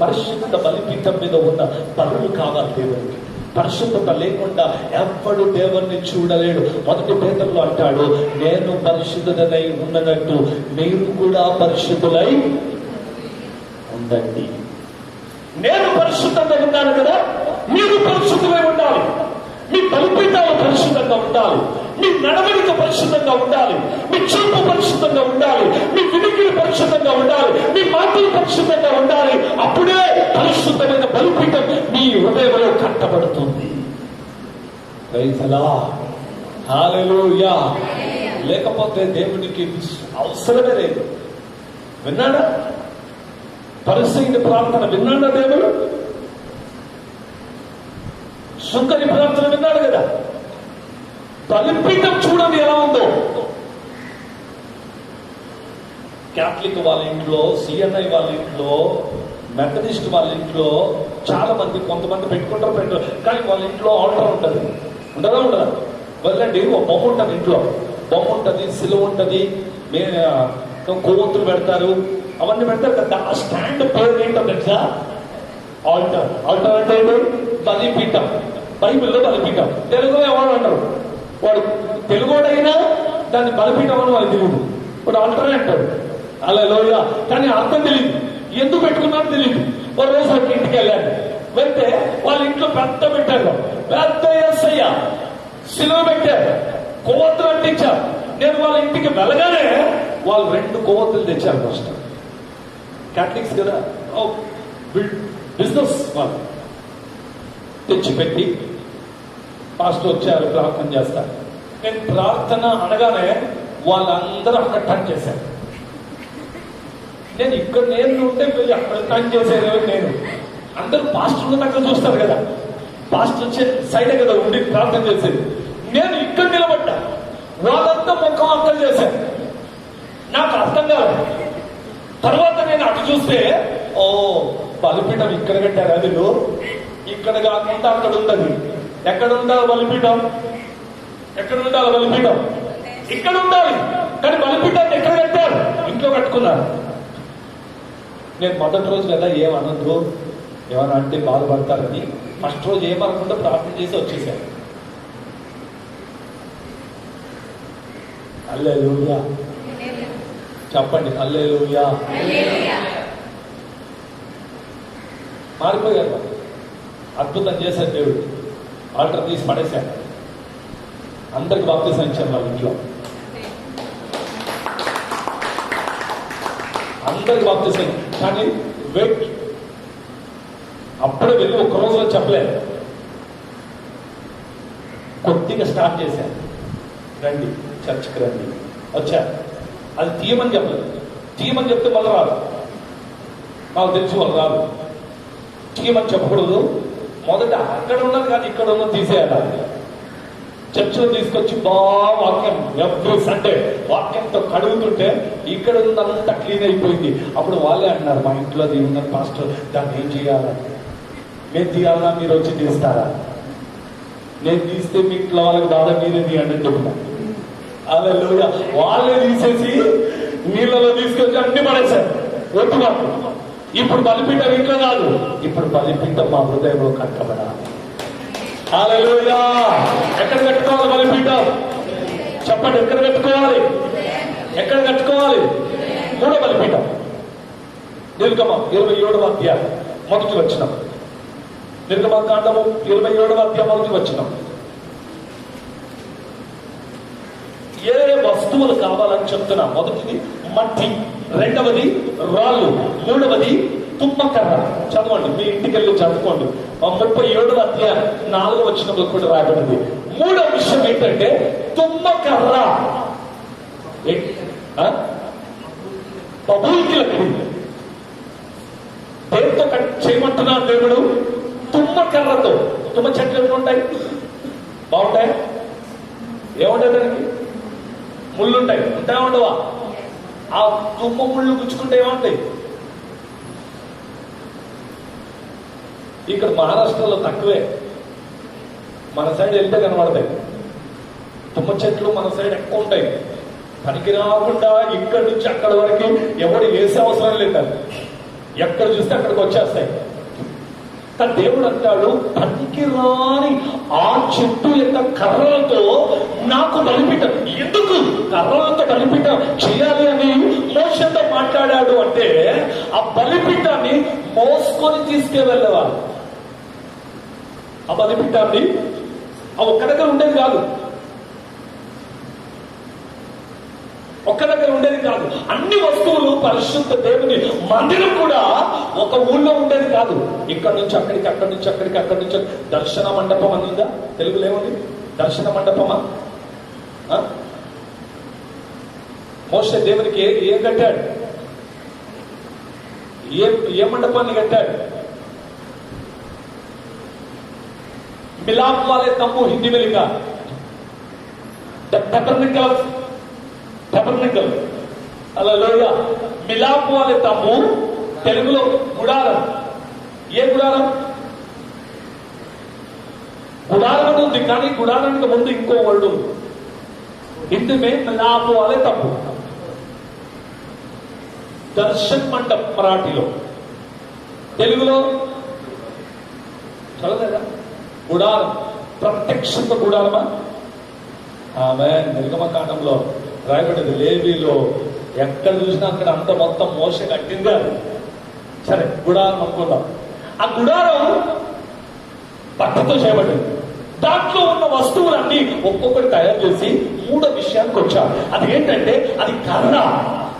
పరిశుద్ధ బలిపీఠం మీద ఉన్న బలులు కావాలి దేవునికి. పరిశుద్ధత లేకుండా ఎవ్వడు దేవుణ్ణి చూడలేడు. మొదటి పేతురులో అంటాడు, నేను పరిశుద్ధుడనై ఉన్నట్టు మీరు కూడా పరిశుద్ధులై ఉండండి. నేను పరిశుద్ధంగా ఉన్నాను కదా, మీరు పరిశుద్ధమై ఉండాలి. మీ బలిపీఠాలు పరిశుద్ధంగా ఉండాలి, మీ నడవడిక పరిశుద్ధంగా ఉండాలి, మీ చూపు పరిశుద్ధంగా ఉండాలి, మీ వినికిడి పరిశుద్ధంగా ఉండాలి, మీ మాటలు పరిశుద్ధంగా ఉండాలి. అప్పుడే పరిశుద్ధమైన బలిపీఠం మీ హృదయంలో కట్టబడుతుంది. Praise the Lord. హల్లెలూయా. లేకపోతే దేవునికి అవసరమే లేదు. విన్నాడా? పరిశుద్ధ ప్రార్థన విన్నాడా దేవుడు? సుంకరి ప్రార్థన విన్నాడు కదా. బలిపీఠం చూడండి ఎలా ఉందో. క్యాథలిక్ వాళ్ళ ఇంట్లో, సిఎన్ఐ వాళ్ళ ఇంట్లో, మెథడిస్ట్ వాళ్ళ ఇంట్లో చాలా మంది, కొంతమంది పెట్టరు, కానీ వాళ్ళ ఇంట్లో ఆల్టర్ ఉంటుంది. ఉండదా? వెళ్ళండి, ఒక బొమ్మ ఉంటుంది ఇంట్లో. బొమ్మ ఉంటుంది, సిలువ ఉంటుంది, కొవ్వొత్తులు పెడతారు, అవన్నీ పెడతారు కదా. ఆ స్టాండ్ పేరు ఏంటో తెలుసా? ఆల్టర్. ఆల్టర్ అంటే బలిపీఠం. బైబిల్లో బలిపీఠం. తెలుగులో ఎవరు అంటారు? వాడు తెలుగుడైనా దాన్ని బలిపీఠం అని వాళ్ళు తెలియదు, వాడు ఆల్టరే అంటాడు. హల్లెలూయా. కానీ అర్థం తెలియదు, ఎందుకు పెట్టుకున్నారో తెలియదు. ఒక రోజు ఒక ఇంటికి వెళ్ళాను, వెళ్తే వాళ్ళ ఇంట్లో పెద్ద పెట్టారు, పెద్ద యేసయ్య సిలువ పెట్టారు, కొవ్వొత్తులు అంటించారు. నేను వాళ్ళ ఇంటికి వెళ్ళగానే వాళ్ళు 2 కొవ్వొత్తులు తెచ్చారు. ఫస్ట్ క్యాథలిక్స్ కదా, బిజినెస్ వాళ్ళు తెచ్చిపెట్టి పాస్టర్ వచ్చారు, ప్రార్థన చేస్తారు. నేను ప్రార్థన అనగానే వాళ్ళందరూ అక్కడ టచ్ చేశారు. నేను ఇక్కడ నేను ఉంటే వీళ్ళు అక్కడ టచ్ చేసేది నేను. అందరూ పాస్టర్ అక్కడ చూస్తారు కదా, పాస్టర్ వచ్చే సైడే కదా ఉండి ప్రార్థన చేసేది. నేను ఇక్కడ నిలబడ్డా, వాళ్ళంతా ముఖం అక్కడ చేశారు. నాకు అర్థం కాదు. తర్వాత నేను అటు చూస్తే ఓ బలిపీఠం ఇక్కడ కట్టారు, అది ఇక్కడ కాకుండా అక్కడ ఉండదు. ఎక్కడ ఉండాలి బలిపీఠం? ఎక్కడ ఉండాలి బలిపీఠం? ఇక్కడ ఉండాలి. కానీ బలిపీఠాన్ని ఎక్కడ కట్టారు? ఇంట్లో కట్టుకున్నారు. నేను మొదటి రోజు కదా ఏమనద్దు, ఏమన్నా అంటే బాధపడతారని ఫస్ట్ రోజు ఏమనకుండా ప్రార్థన చేసి వచ్చేసాను. హల్లెలూయా చెప్పండి, హల్లెలూయా. మారిపోయారు, అద్భుతం చేశారు దేవుడు. ఆల్టర్ తీసి పడేశాడు, అందరికి బాప్తిసం ఇచ్చారు వాళ్ళ ఇంట్లో, అందరికి బాప్తిసం. కానీ వెయిట్, అప్పుడే వెళ్ళి ఒక్క రోజులో చెప్పలేదు, కొద్దిగా స్టార్ట్ చేశాను. రండి చర్చికి రండి, వచ్చారు. అది తీయమని చెప్పలేదు. తీయమని చెప్తే వాళ్ళు రాదు, నాకు తెలిసి వాళ్ళు రాదు. తీయమని చెప్పకూడదు. మొదట అక్కడ ఉన్నది కాదు ఇక్కడ ఉన్నది తీసేయాలి. చర్చిలో తీసుకొచ్చి బాగా వాక్యం ఎవ్రీ సండే వాక్యంతో కడుగుతుంటే ఇక్కడ ఉన్నదంతా క్లీన్ అయిపోయింది. అప్పుడు వాళ్ళే అంటున్నారు, మా ఇంట్లో అది ఉన్నది పాస్టర్, దాన్ని ఏం చేయాలా? నేను తీయాలా, మీరు వచ్చి తీస్తారా? నేను తీస్తే మీ ఇంట్లో వాళ్ళకి బాధ, మీరే తీయండి అని చెప్తున్నా. హల్లెలూయా. వాళ్ళే తీసేసి నీళ్ళలో తీసుకొచ్చి అన్ని పడేశారు. వద్దు మాకు. ఇప్పుడు బలిపీఠం ఇంట్లో కాదు, ఇప్పుడు బలిపీఠం మా హృదయంలో కట్టబడాలి. హల్లెలూయా. ఎక్కడ కట్టుకోవాలి బలిపీఠం? చెప్పండి, ఎక్కడ కట్టుకోవాలి? ఎక్కడ కట్టుకోవాలి? మూడో బలిపీఠం నిర్గమం 27వ అధ్యాయం మొదటి వచనం. నిర్గమకాండము 27వ అధ్యాయం మొదటి వచనం. ఏ వస్తువులు కావాలని చెప్తున్నా? మొదటిది మట్టి, రెండవది రాళ్ళు, మూడవది తుమ్మకర్ర. చదవండి, మీ ఇంటికి వెళ్ళి చదువుకోండి. 37వ అధ్యాయం 4వ వచనంలో కూడా రాయబడింది. మూడవ విషయం ఏంటంటే తుమ్మకర్ర. బబూల్కి దేంతో కట్ చేయమంటున్నాడు దేవుడు? తుమ్మకర్రతో. తుమ్మ చెట్లు ఎన్ని ఉంటాయి? బాగుంటాయి? ఏముంటాయి దానికి? ముళ్ళు ఉంటాయి, ఉంటాయి ఉండవా? ఆ తుమ్మ ముళ్ళు గుచ్చుకుంటే ఏముంటాయి? ఇక్కడ మహారాష్ట్రలో తక్కువే, మన సైడ్ వెళ్తే కనబడతాయి తుమ్మ చెట్లు. మన సైడ్ ఎక్కువ ఉంటాయి. పనికి రాకుండా ఇక్కడి నుంచి అక్కడ వరకు ఎవరు వేసే అవసరం లేదు, ఎక్కడ చూస్తే అక్కడికి వచ్చేస్తాయి. కానీ దేవుడు అంటాడు, పనికి రాని ఆ చెట్టు యొక్క కర్రలతో నాకు బలిపీఠం. ఎందుకు కర్రలతో బలిపీఠం చేయాలి అని మోషేతో మాట్లాడాడు అంటే, ఆ బలిపీఠాన్ని మోసుకొని తీసుకెళ్ళేవారు. ఆ బలిపీఠాన్ని ఆ ఒక్క దగ్గర ఉండేది కాదు, ఒక్క దగ్గర ఉండేది కాదు. అన్ని వస్తువులు పరిశుద్ధ దేవుని మందిరం కూడా ఒక ఊళ్ళో ఉండేది కాదు. ఇక్కడ నుంచి అక్కడికి, అక్కడి నుంచి అక్కడికి, అక్కడి నుంచి దర్శన మండపం అని ఉందా? తెలుగులో ఏముంది? దర్శన మండపమా? మోషే దేవునికి ఏం కట్టాడు? ఏ మండపాన్ని కట్టాడు? मिलाप वाले तंबू हिंदी में लिखा, टैबरनेकल, हालेलुया. मिलाप वाले तंबू తెలుగులో గుడారం. ఏ గుడారం? గుడారం అని ఉంది, కానీ గుడారానికి ముందు ఇంకో వర్డ్ ఉంది. హిందీ మే మిలాప్ వాలే తమ్ము, దర్శన్ మండప్ మరాఠీలో, తెలుగులో చదవలేదా? గుడారం. ప్రత్యక్షత గుడారమా? ఆమె నిర్గమకాండంలో రాయబడింది. లేవీలో ఎక్కడ చూసినా అక్కడ అంత మొత్తం మోస కట్టింది. అది సరే, గుడారం అనుకుందాం. ఆ గుడారం పట్టతో చేయబడింది. దాంట్లో ఉన్న వస్తువులన్నీ ఒక్కొక్కటి తయారు చేసి మూడో విషయానికి వచ్చారు. అది ఏంటంటే, అది కర్ర.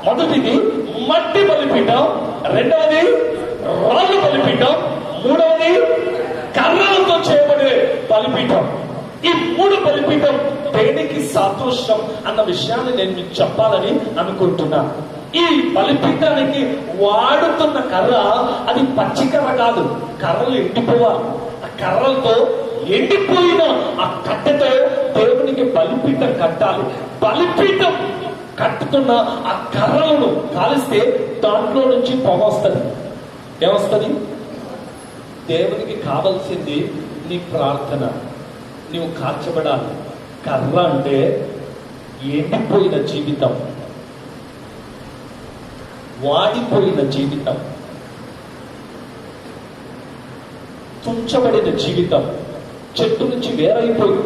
మొదటిది మట్టి బలిపీఠం, రెండవది రాళ్ళు బలిపీఠం, మూడవది కర్రలతో చేయబడే బలిపీఠం. ఈ 3 బలిపీఠం దేనికి సాదృశ్యం అన్న విషయాన్ని నేను మీకు చెప్పాలని అనుకుంటున్నా. ఈ బలిపీఠానికి వాడుతున్న కర్ర అది పచ్చి కర్ర కాదు, కర్రలు ఎండిపోవాలి. ఆ కర్రలతో ఎండిపోయిన ఆ కట్టెతో దేవునికి బలిపీఠం కట్టాలి. బలిపీఠం కట్టుతున్న ఆ కర్రలను కాలిస్తే దాంట్లో నుంచి పొగ వస్తుంది. ఏమొస్తుంది? దేవునికి కావలసింది నీ ప్రార్థన. నీవు కాల్చబడాలి. కర్ర అంటే ఎండిపోయిన జీవితం, వాడిపోయిన జీవితం, తుంచబడిన జీవితం, చెట్టు నుంచి వేరైపోయి.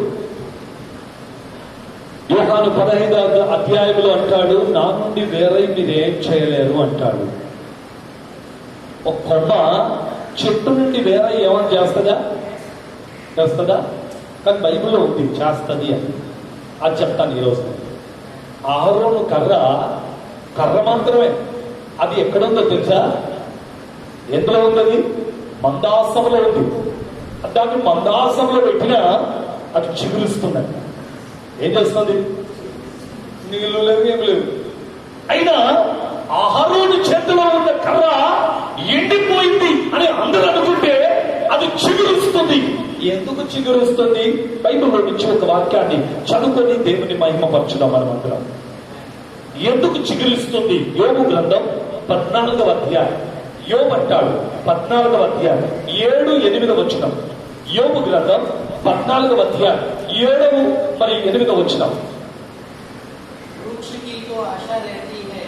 యోహాను 15వ అధ్యాయంలో అంటాడు, నా నుండి వేరై మీరేం చేయలేరు అంటాడు. ఒక కొమ్మ చెట్టు నుండి వేరై ఏమని చేస్తుందా? కానీ బైబిల్లో ఉంది చేస్తుంది అని. అది చెప్తాను ఈరోజు. అహరోను కర్ర మాత్రమే. అది ఎక్కడుందో తెలుసా? ఎందులో ఉన్నది? మందాసంలో ఉంది. దాన్ని మందాసంలో పెట్టినా అది చిగురుస్తున్నది. ఏం చేస్తుంది? నీళ్ళు లేవు, ఏమి లేవు. అయినా అహరోను చేతిలో ఉన్న కర్ర ఎండిపోయింది అని అందరూ అనుకుంటే అది చిగురుస్తుంది. ఎందుకు చిగురుస్తుంది? బైబిల్లో నుంచి ఒక వాక్యాన్ని చదువుకొని దేవుని మహిమపరచుదాం మనం అందరం. ఎందుకు చిగురిస్తుంది? యోబు గ్రంథం 14వ అధ్యాయం. యోబు అంటాడు 14వ అధ్యాయం 7-8 వచనం. యోబు గ్రంథం 14వ అధ్యాయం 7 మరియు 8 వచనం.
वृक्ष की तो आशा रहती है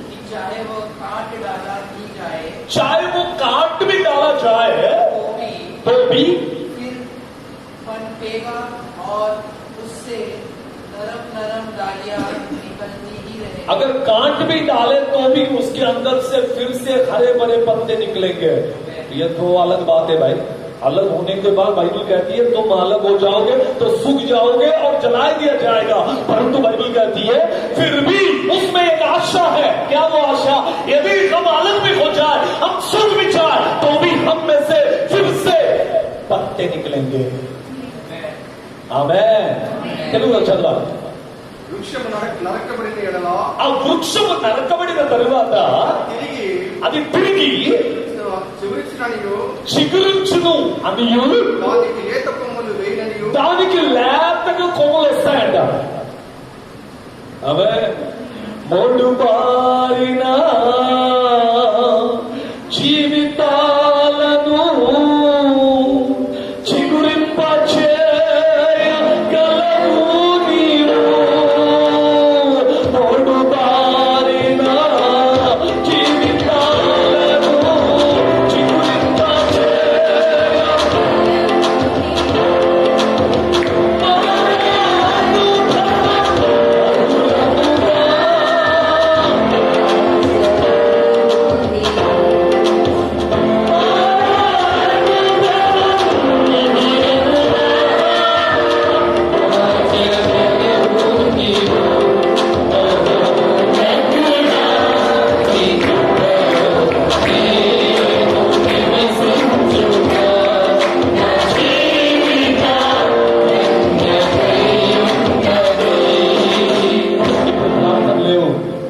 कि चाहे वो काट डाला भी जाए,
चाहे वो काट भी डाला जाए तो भी
फिर पनपेगा और उससे नरम नरम डालियां निकलती ही रहे।
अगर काट भी डाले तो भी उसके अंदर से फिर से हरे भरे पत्ते निकलेंगे। ये तो अलग बात है भाई। अलग होने के बाद बाइबल कहती है तुम अलग हो जाओगे तो सूख जाओगे और जला दिया जाएगा, परंतु बाइबल कहती है फिर भी उसमें एक आशा है। क्या वो आशा? यदि हम अलग भी हो जाए, हम सूख भी जाए, तो भी हम में से फिर से पत्ते निकलेंगे। आमेन। తెలుగులో చదవాలి.
వృక్షము నరకబడిన ఎడల,
ఆ వృక్షము నరకబడిన తరువాత అది తిరిగి చిగురించును అనియు,
దానికి లేత కొమ్మలు వేయననియు,
దానికి లేతగా కొమ్మలు వస్తాయంట. అవే మోడుబారిన జీవితాలను చిగురింపచేయగలవు నీవు. మోడుబారిన జీవితాలను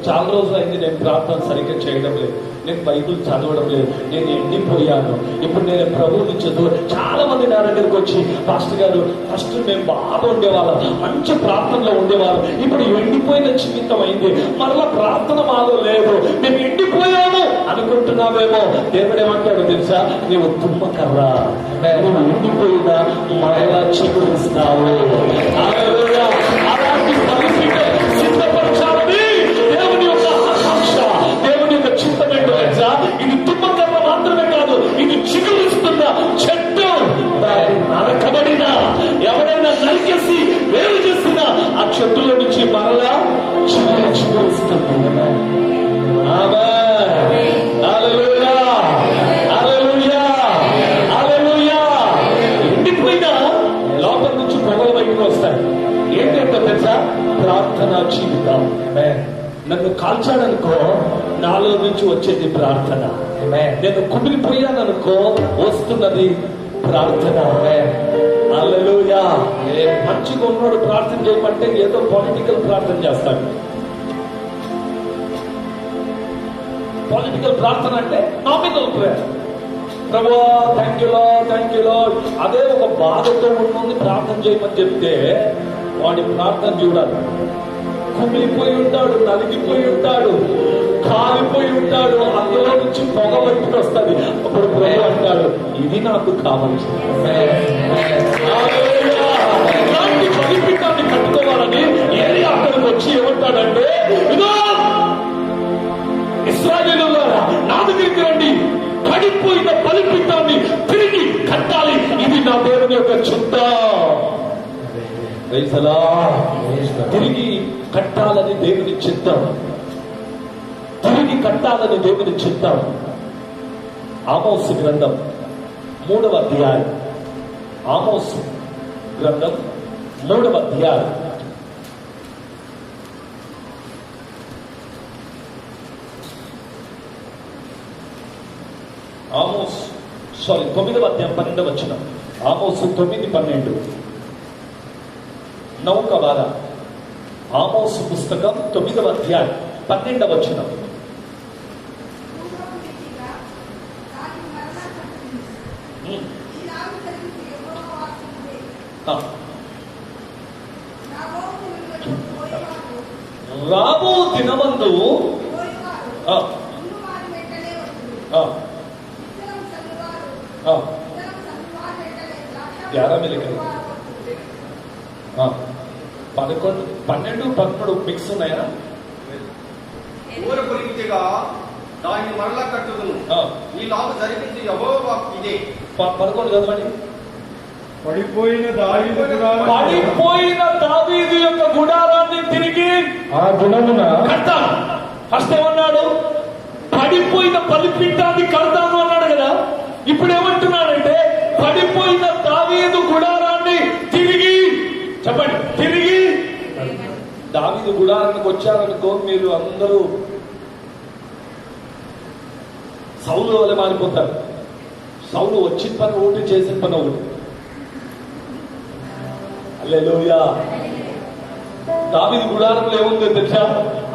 చాలా రోజులు అయింది నేను ప్రార్థన సరిగ్గా చేయడం లేదు, నేను బైబిల్ చదవడం లేదు, నేను ఎండిపోయాను. ఇప్పుడు నేను ప్రభువు నుంచి చాలా మంది నా దగ్గరికి వచ్చి పాస్టర్ గారు ఫస్ట్ మేము బాగా ఉండేవాళ్ళం, మంచి ప్రార్థనలో ఉండేవాళ్ళం, ఇప్పుడు ఎండిపోయిన జీవితం అయింది, మరలా ప్రార్థన మాలో లేదు, మేము ఎండిపోయాము అనుకుంటున్నావేమో. దేవుడు ఏమంటాడు తెలుసా? నీవు తుమ్మకర్రా, నువ్వు ఎండిపోయినా మరలా చిగురిస్తావు. అలాంటి పరిస్థితి సిద్ధపరచాలని దేవుని యొక్క ఆకాంక్ష, దేవుని యొక్క చింతన ఏంటో తెలుసా? ఇది తుమ్మకర్ర మాత్రమే కాదు, ఇది చిగురిస్తున్న చెట్టు. నరకబడిన ఎవరైనా నరికేసి వేరు చేసిన ఆ చెట్టులో నుంచి మరలా చిగురిస్తుంది. ఎండిపోయినా లోపల నుంచి పొగలు బయటకు వస్తాయి. ఏంటంటే తెలుసా? ప్రార్థనా జీవితం. నన్ను కాల్చాడనుకో నాలో నుంచి వచ్చేది ప్రార్థన. నేను కుమిలిపోయాననుకో వస్తున్నది ప్రార్థన.
హల్లెలూయా.
మంచిగా ఉన్నోడు ప్రార్థన చేయమంటే ఏదో పొలిటికల్ ప్రార్థన చేస్తాడు. పొలిటికల్ ప్రార్థన అంటే నామినల్ ప్రేయర్. ప్రభువా థ్యాంక్ యూ లార్డ్ అదే ఒక బాధతో ఉన్నోడిని ప్రార్థన చేయమని చెప్తే వాడి ప్రార్థన చూడాలి. కుమిలిపోయి ఉంటాడు, నలిగిపోయి ఉంటాడు, కాలిపోయి ఉంటాడు, అందులో నుంచి పొగ బయటకు వస్తుంది. అప్పుడు ప్రభు అంటాడు, ఇది నాకు కావాల్సింది. ఇలాంటి బలిపీఠాన్ని కట్టుకోవాలని ఏలి అక్కడికి వచ్చి ఏమంటాడంటే, ఇదో ఇశ్రాయేలులారా నా దగ్గరికి రండి, పడిపోయిన బలిపీఠాన్ని తిరిగి కట్టాలి, ఇది నా దేవుని యొక్క చింత. తిరిగి కట్టాలని దేవుని చిత్తం, తిరిగి కట్టాలని దేవుని చిత్తం. ఆమోసు గ్రంథం 3వ అధ్యాయం, ఆమోసు గ్రంథం 3వ అధ్యాయం. ఆమోస్ 9వ అధ్యాయం 12వ వచనం. ఆమోసు 9:12. నౌక వార ఆమోసు పుస్తకం 9వ అధ్యాయం 12వ వచనం. రాబో దినమందు పదకొండు 12, 13 మిక్స్ ఉన్నాయా?
ఊర పొరిగించగా దాన్ని మరలా కట్టుదును, ఈలాగు జరిగింది యెహోవా ఇదే.
11 చదవండి.
పడిపోయిన దావీదు
యొక్క గుడారాన్ని తిరిగి
ఆ గుణమున
కడతాను. ఫస్ట్ ఏమన్నాడు? పడిపోయిన బలిపీఠాన్ని కడతాను అన్నాడు కదా. ఇప్పుడు ఏమంటున్నాడంటే పడిపోయిన దావీదు గుడారాన్ని తిరిగి, చెప్పండి, తిరిగి. దావీదు గుడారానికి వచ్చారనుకో మీరు అందరూ సౌలు వల్ల మారిపోతారు. సౌలు వచ్చిన పని ఒకటి, చేసిన పని ఒకటి. హల్లెలూయా. దావీదు గుడారంలో ఏముందో తెలుసా?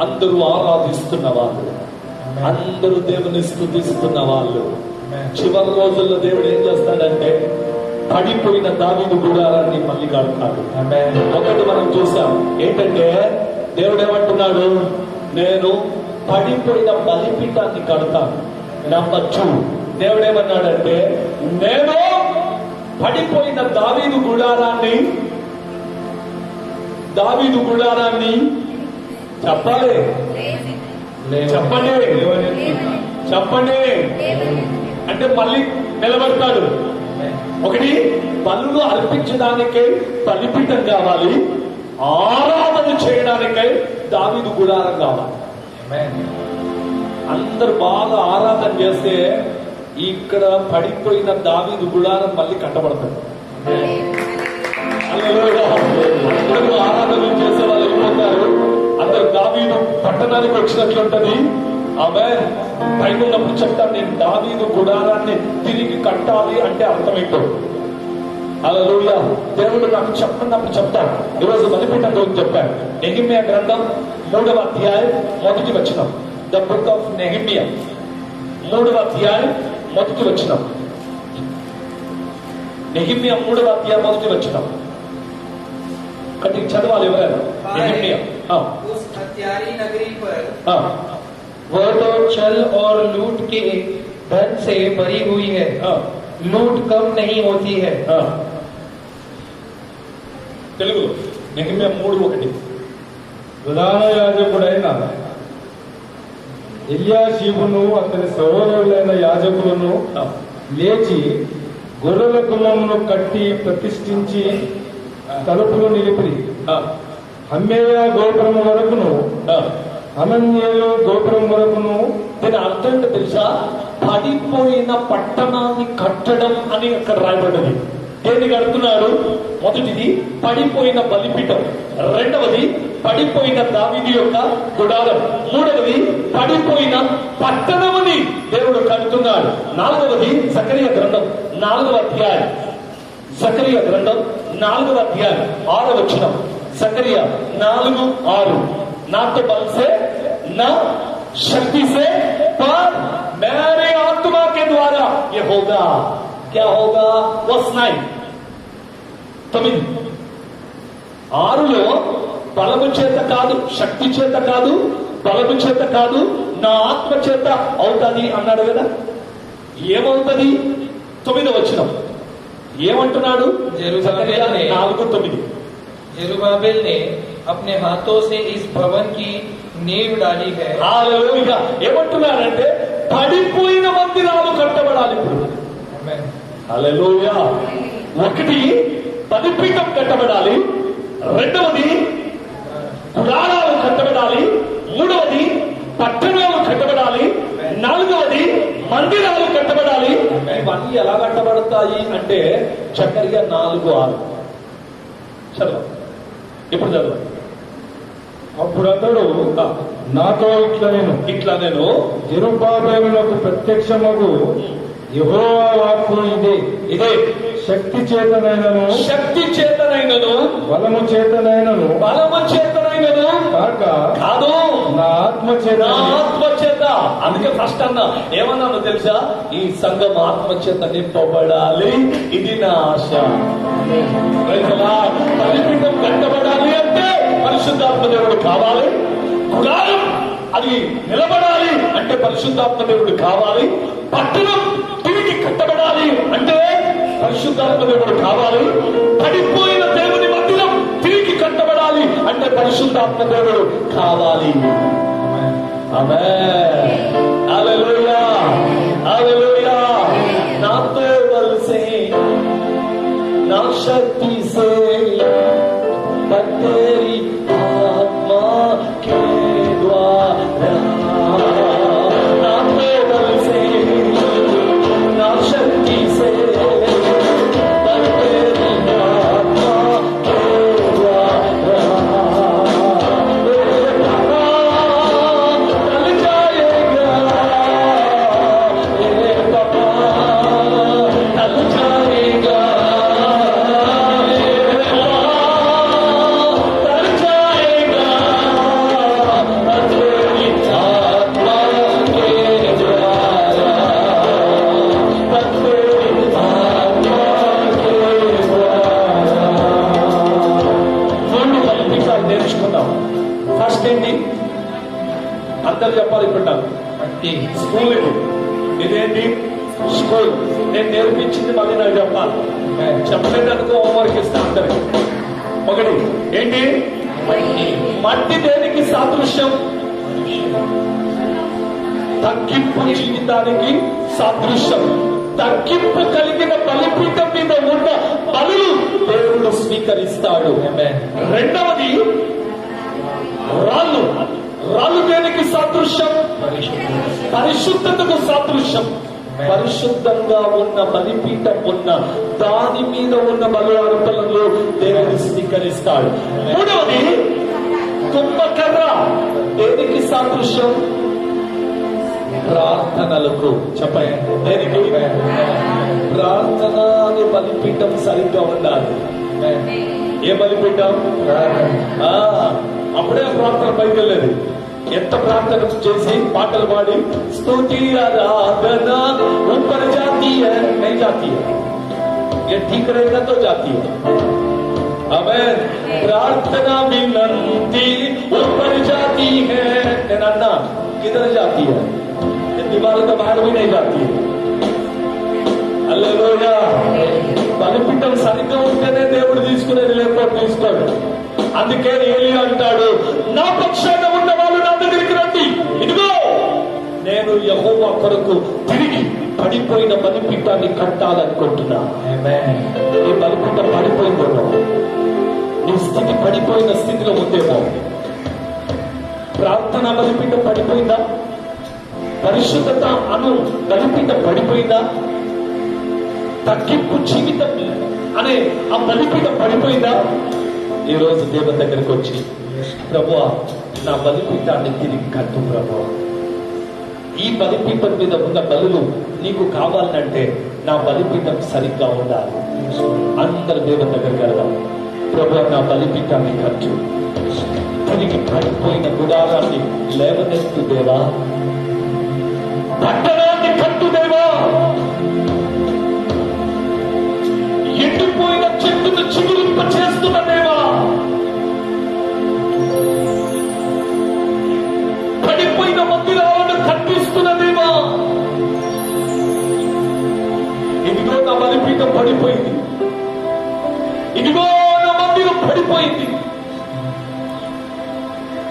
అందరూ ఆరాధిస్తున్న వాళ్ళు, అందరూ దేవుని స్తుతిస్తున్న వాళ్ళు. చివరి రోజుల్లో దేవుడు ఏం చేస్తాడంటే పడిపోయిన దావీదు గుడారాన్ని మళ్ళీ కడతాడు. ఒకటి మనం చూసాం ఏంటంటే దేవుడు ఏమంటున్నాడు, నేను పడిపోయిన బలిపీఠాన్ని కడతాను. నంబర్ 2 దేవుడు ఏమన్నాడంటే నేను పడిపోయిన దావీదు గుడారాన్ని చెప్పాలి, చెప్పండి అంటే మళ్ళీ నిలబడతాడు. ఒకటి, బలులు అర్పించడానికై బలిపీఠం కావాలి, ఆరాధన చేయడానికై దావీదు గుడారం కావాలి. అందరు బాగా ఆరాధన చేస్తే ఇక్కడ పడిపోయిన దావీదు గుడారం మళ్ళీ కట్టబడతాడు. అందరూ ఆరాధన చేసే వాళ్ళు వెళ్ళిపోతారు, అందరు దావీదు పట్టణానికి వచ్చినట్లుంటది. ఆమె పైన ఉన్నప్పుడు చెప్తాను, నేను దావీదు గుడారాన్ని తిరిగి కట్టాలి అంటే అర్థం ఏంటో. హల్లెలూయా. దేవుడు నాకు చెప్పినప్పుడు చెప్తాను. ఈరోజు బలిపీఠం గురించి చెప్పాను. నెహెమ్యా గ్రంథం 3వ అధ్యాయం 1వ వచనం. ద బుక్ ఆఫ్ నెహెమ్యా 3వ అధ్యాయం 1వ వచనం. నెహెమ్యా 3వ అధ్యాయం 1వ వచనం. కట్టి చదవాలి ఎవరైనా. నెహెమ్యా
उस हत्यारी नगरी पर
वह तो छल और लूट के धन से भरी हुई है, लूट कम नहीं होती है.
తెలుగులో నెహెమ్యా 3:1.
ప్రధాన యాజకుడైన ఎల్యాషీబును అతని సహోదరులైన యాజకులను లేచి గొర్రెల గుమ్మమును కట్టి ప్రతిష్ఠించి తలుపులు నిలిపి హమ్మేయ గోపురం వరకును అనన్యేలు గోపురం వరకును.
దీని అర్థం ఏంటో తెలుసా? పడిపోయిన పట్టణాన్ని కట్టడం అని అక్కడ రాయబడ్డది. దేన్ని కడుతున్నాడు? మొదటిది పడిపోయిన బలిపీఠం, రెండవది పడిపోయిన దావీదు యొక్క గుడారం, మూడవది పడిపోయిన పట్టణముని దేవుడు కడుతున్నాడు, నాలుగవది జకరియా గ్రంథం 4వ అధ్యాయం జకరియా గ్రంథం 4వ అధ్యాయం 6వ వచనం. జకరియా 4:6. ना तो बल से न शक्ति से पर मेरे आत्मा के द्वारा ये होगा. क्या होगा? वर्स 9. 9. 6లో బలము చేత కాదు, శక్తి చేత కాదు, బలము చేత కాదు, నా ఆత్మ చేత అవుతుంది అన్నాడు కదా. ఏమవుతుంది? 9వ వచనం ఏమంటున్నాడు?
జెరుబాబెల్ ने
4:9.
जेरुब्बाबेल ने अपने हाथों से इस भवन की नींव डाली है.
హల్లెలూయా. ఏమంటున్నారంటే పడిపోయిన మందిరాలు కట్టబడాలి ఇప్పుడు.
आमेन.
హల్లెలూయా. ఒకటి బలిపీఠం కట్టబడాలి, రెండవది గుడారాలు కట్టబడాలి, మూడవది పట్టణాలు కట్టబడాలి, నాలుగవది మందిరాలు కట్టబడాలి. ఇవన్నీ ఎలా కట్టబడతాయి అంటే చక్కగా 4:6 చదువు. ఇప్పుడు చదువు.
అప్పుడు అతడు నాతో ఇట్లా నేను జెరుబ్బాబెలునకు ప్రత్యక్షమగు యెహోవా వాక్కు ఇదే శక్తి చేతనైనను బలము చేతనైనను కాక
కాదు,
నా ఆత్మ
చేత. అందుకే ఫస్ట్ అన్నా ఏమన్నాను తెలుసా? ఈ సంఘం ఆత్మ చేత నింపబడాలి, ఇది నా ఆశ. బలిపీఠం కట్టబడాలి అంటే పరిశుద్ధాత్మ దేవుడు కావాలి. గుడారం అది నిలబడాలి అంటే పరిశుద్ధాత్మ దేవుడు కావాలి. పట్టణం తిరిగి కట్టబడాలి అంటే పరిశుద్ధాత్మ దేవుడు కావాలి. పడిపోయిన దేవుని మందిరం తిరిగి కట్టబడాలి అంటే పరిశుద్ధాత్మ దేవుడు కావాలి. ఆమేన్. హల్లెలూయా. హల్లెలూయా. నా బल से ना शक्ति से पर तेरी आत्मा के द्वारा. ना बल से ना शक्ति से पर तेरी आत्मा के द्वारा. टल जाएगा ये बाबा, टल जाएगा నేర్చుకుందాం. ఫస్ట్ ఏంటి? అందరు చెప్పాలి. ఇప్పుడు స్కూల్ ఇదేంటి? స్కూల్. నేను నేర్పించింది మళ్ళీ నాకు చెప్పాలి. చెప్పలేదనుకో హోంవర్క్ ఇస్తా అందరికి. ఒకటి ఏంటి? మట్టి దేనికి సాదృశ్యం? తగ్గింపు జీవితానికి సాదృశ్యం. తగ్గింపు కలిగిన బలిపీఠం మీద ఉన్న బలులు దేవుడు స్వీకరిస్తాడు. రెండవది రాళ్ళు. రాళ్ళు దేనికి సాదృశ్యం? పరిశుద్ధతకు సాదృశ్యం. పరిశుద్ధంగా ఉన్న బలిపీఠం ఉన్న దాని మీద ఉన్న బలు అర్పణలు దేవుడు స్వీకరిస్తాడు. మూడవది తుమ్మకర్ర దేనికి సాదృశ్యం? ప్రార్థనలకు. చెప్పండి దేనికి? ప్రార్థన అనే బలిపీఠం సరిగ్గా ఉండాలి. ఏ బలిపీఠం? అప్పుడే ప్రార్థన పైకి వెళ్ళేది. ఎంత ప్రార్థన చేసి పాటలు పాడి స్తుతి ఆరాధన ऊपर जाती है नहीं जाती है, ये ठीक रहेगा तो जाती है. आमेन. प्रार्थना विनती ऊपर जाती है, ना किधर जाती है? दीवारों के बाहर भी नहीं जाती है. హల్లెలూయా. బలిపీఠం సరిగ్గా ఉంటేనే దేవుడు తీసుకునేది, లేకపోతే తీసుకోడు. అందుకే ఏలియా అంటాడు, నా పక్షాన ఉన్న వాళ్ళు నా దగ్గరికి రండి, ఇదిగో నేను యెహోవా కొరకు తిరిగి పడిపోయిన బలిపీఠాన్ని కట్టాలనుకుంటున్నా. ఈ బలిపీఠం పడిపోయిందేమో, నీ స్థితి పడిపోయిన స్థితిలో ఉందేమో. ప్రార్థన బలిపీఠం పడిపోయిందా? పరిశుద్ధత అను బలిపీఠం పడిపోయిందా? తగ్గింపు జీవితం అనే ఆ బలిపీఠం పడిపోయిందా? ఈ రోజు దేవుని దగ్గరికి వచ్చి, ప్రభువా నా బలిపీఠాన్ని తిరిగి కట్టు ప్రభువా. ఈ బలిపీఠం మీద ఉన్న బలులు నీకు కావాలంటే నా బలిపీఠం సరిగ్గా ఉండాలి. అందరు దేవుని దగ్గరికి వెళ్దాం. ప్రభు, నా బలిపీఠాన్ని ఖర్చు, తిరిగి పడిపోయిన గుడారాన్ని లేవనెత్తు దేవా, పట్టణాన్ని కట్టు దేవా, ఎండిపోయిన చెట్టును చిగురింప చేస్తున్న దేవా, పడిపోయిన మందిరాలను కట్టిస్తున్న దేవా. ఇదిగో నా బలిపీఠం పడిపోయింది, ఇదిగో నా మందిరం పడిపోయింది.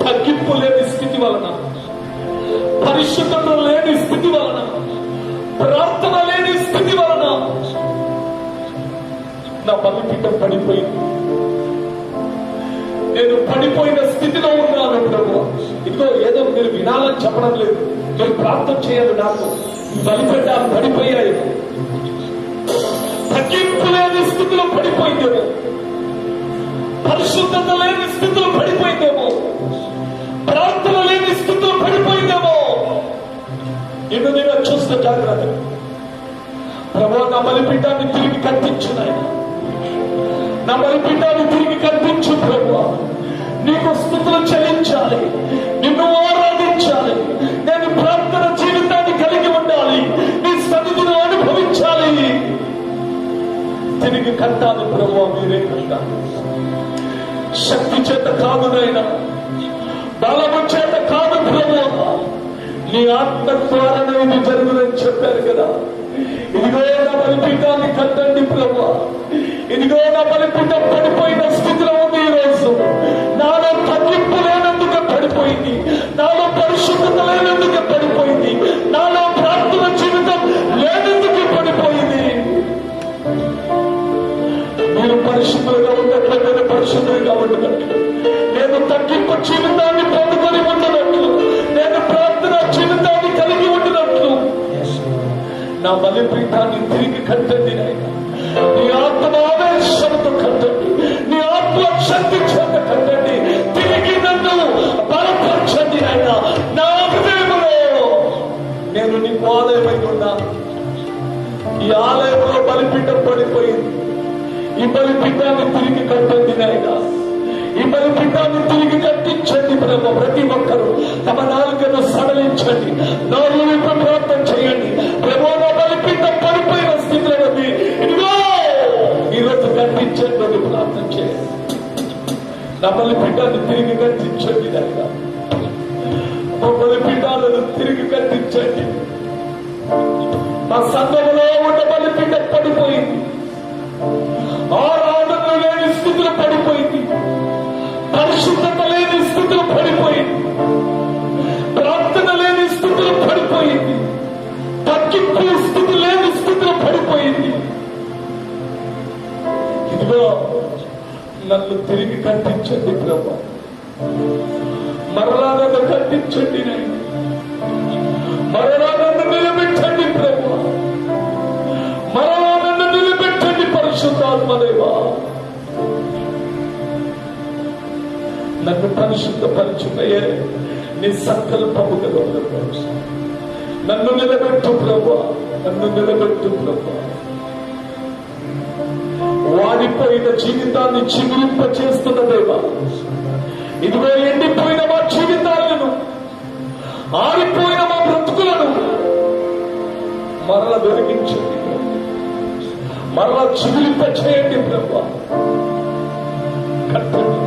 తగ్గింపు లేని స్థితి వలన, పరిశుద్ధత లేని స్థితి వలన, ప్రార్థన లేని స్థితి వలన నా బలిపీఠం పడిపోయింది. నేను పడిపోయిన స్థితిలో ఉన్నాను ప్రభు. ఇదిగో ఏదో మీరు వినాలని చెప్పడం లేదు, మీరు ప్రార్థన చేయాలి. నాకు బలిపీఠాలు పడిపోయాయి. తగ్గింపు లేని స్థితిలో పడిపోయిందేమో, పరిశుద్ధత లేని స్థితిలో పడిపోయిందేమో, ప్రార్థన లేని స్థితిలో పడిపోయిందేమో. నిన్ను నేను చూస్తే జాగ్రత్త. ప్రభు, నా బలిపీఠాన్ని తిరిగి కట్టించు నాయన, నా బలిపీఠాన్ని తిరిగి కట్టించు ప్రభు. నీకు స్థుతులు చెల్లించాలి, నిన్ను ఆరాధించాలి, నేను ప్రార్థన జీవితాన్ని కలిగి ఉండాలి, నీ సన్నిధిని అనుభవించాలి. తిరిగి కట్టాలి ప్రభు, మీరే కట్టాలి. శక్తి చేత కాదు నైనా, బలము చేత కాదు ప్రభు, నీ ఆత్మ ద్వారానే ఇది జరుగుదని చెప్పారు కదా. ఇదిగో నా బలిపీఠాన్ని కట్టండి ప్రభు. ఇదిగో నా బలిపీఠం పడిపోయిన స్థితిలో ఉంది. ఈరోజు నాలో తగ్గింపు లేనందుకే పడిపోయింది, నాలో పరిశుద్ధత లేనందుకే పడిపోయింది, నాలో ప్రార్థన జీవితం లేనందుకే పడిపోయింది. మీరు పరిశుద్ధులుగా ఉన్నట్లు, నేను పరిశుద్ధులుగా ఉండనట్లు, నేను తగ్గింపు జీవితాన్ని పొందుకొని ఉండనట్లు, నేను ప్రార్థన జీవితాన్ని కలిగి ఉండనట్లు నా బలిపీఠాన్ని తిరిగి కట్టండి నాయన. నీ ఆత్మ ఆవేశంతో కట్టండి, నీ ఆత్మ శక్తి చేత కట్టండి. తిరిగి నన్ను బలపరచండి నాయన. నా హృదయంలో నేను నీకు ఆలయమై ఉన్నాను. ఈ ఆలయంలో బలిపీఠం పడిపోయింది. ఈ బలిపీఠాన్ని తిరిగి కట్టండి నాయన. ఈ బలిపీఠాన్ని తిరిగి కట్టించండి ప్రభు. ప్రతి ఒక్కరూ తమ నాలుకను సడలించండి, నోరు విప్పి ప్రార్థన చేయండి. ప్రభు, నా బలిపీఠం పడిపోయిన స్థితిలో ఉంది, ఇదిగో ఈరోజు కట్టించండి అని ప్రార్థన చేయండి. నా బలిపీఠాన్ని తిరిగి కట్టించండి నాయన. మా బలిపీఠాలను తిరిగి కట్టించండి. మా సంఘంలో ఉన్న బలిపీఠం పడిపోయింది, ఆరాధన లేని స్థితిలో పడిపోయింది, పరిశుద్ధత లేని స్థితిలో పడిపోయింది, ప్రార్థన లేని స్థితిలో పడిపోయింది, తగ్గింపు స్థితి లేని స్థితిలో పడిపోయింది. ఇదిగో నన్ను తిరిగి కట్టించండి ప్రభు. మరలా నన్ను కట్టించండి నాయన. మరలా నన్ను నిలబెట్టండి ప్రభు. మరలా నన్ను నిలబెట్టండి పరిశుద్ధాత్మదేవా. నన్ను పరిశుద్ధపరచుకయే నీ సంకల్పము కదా. నన్ను నిలబెట్టు ప్రభు, నన్ను నిలబెట్టు ప్రభు. వాడిపోయిన జీవితాన్ని చిగురింప చేస్తున్న దేవా, ఇదిగో ఎండిపోయిన మా జీవితాలను, ఆరిపోయిన మా బ్రతుకులను మరల వెలిగించండి, మరలా చిగురింప చేయండి ప్రభు. కట్టండి.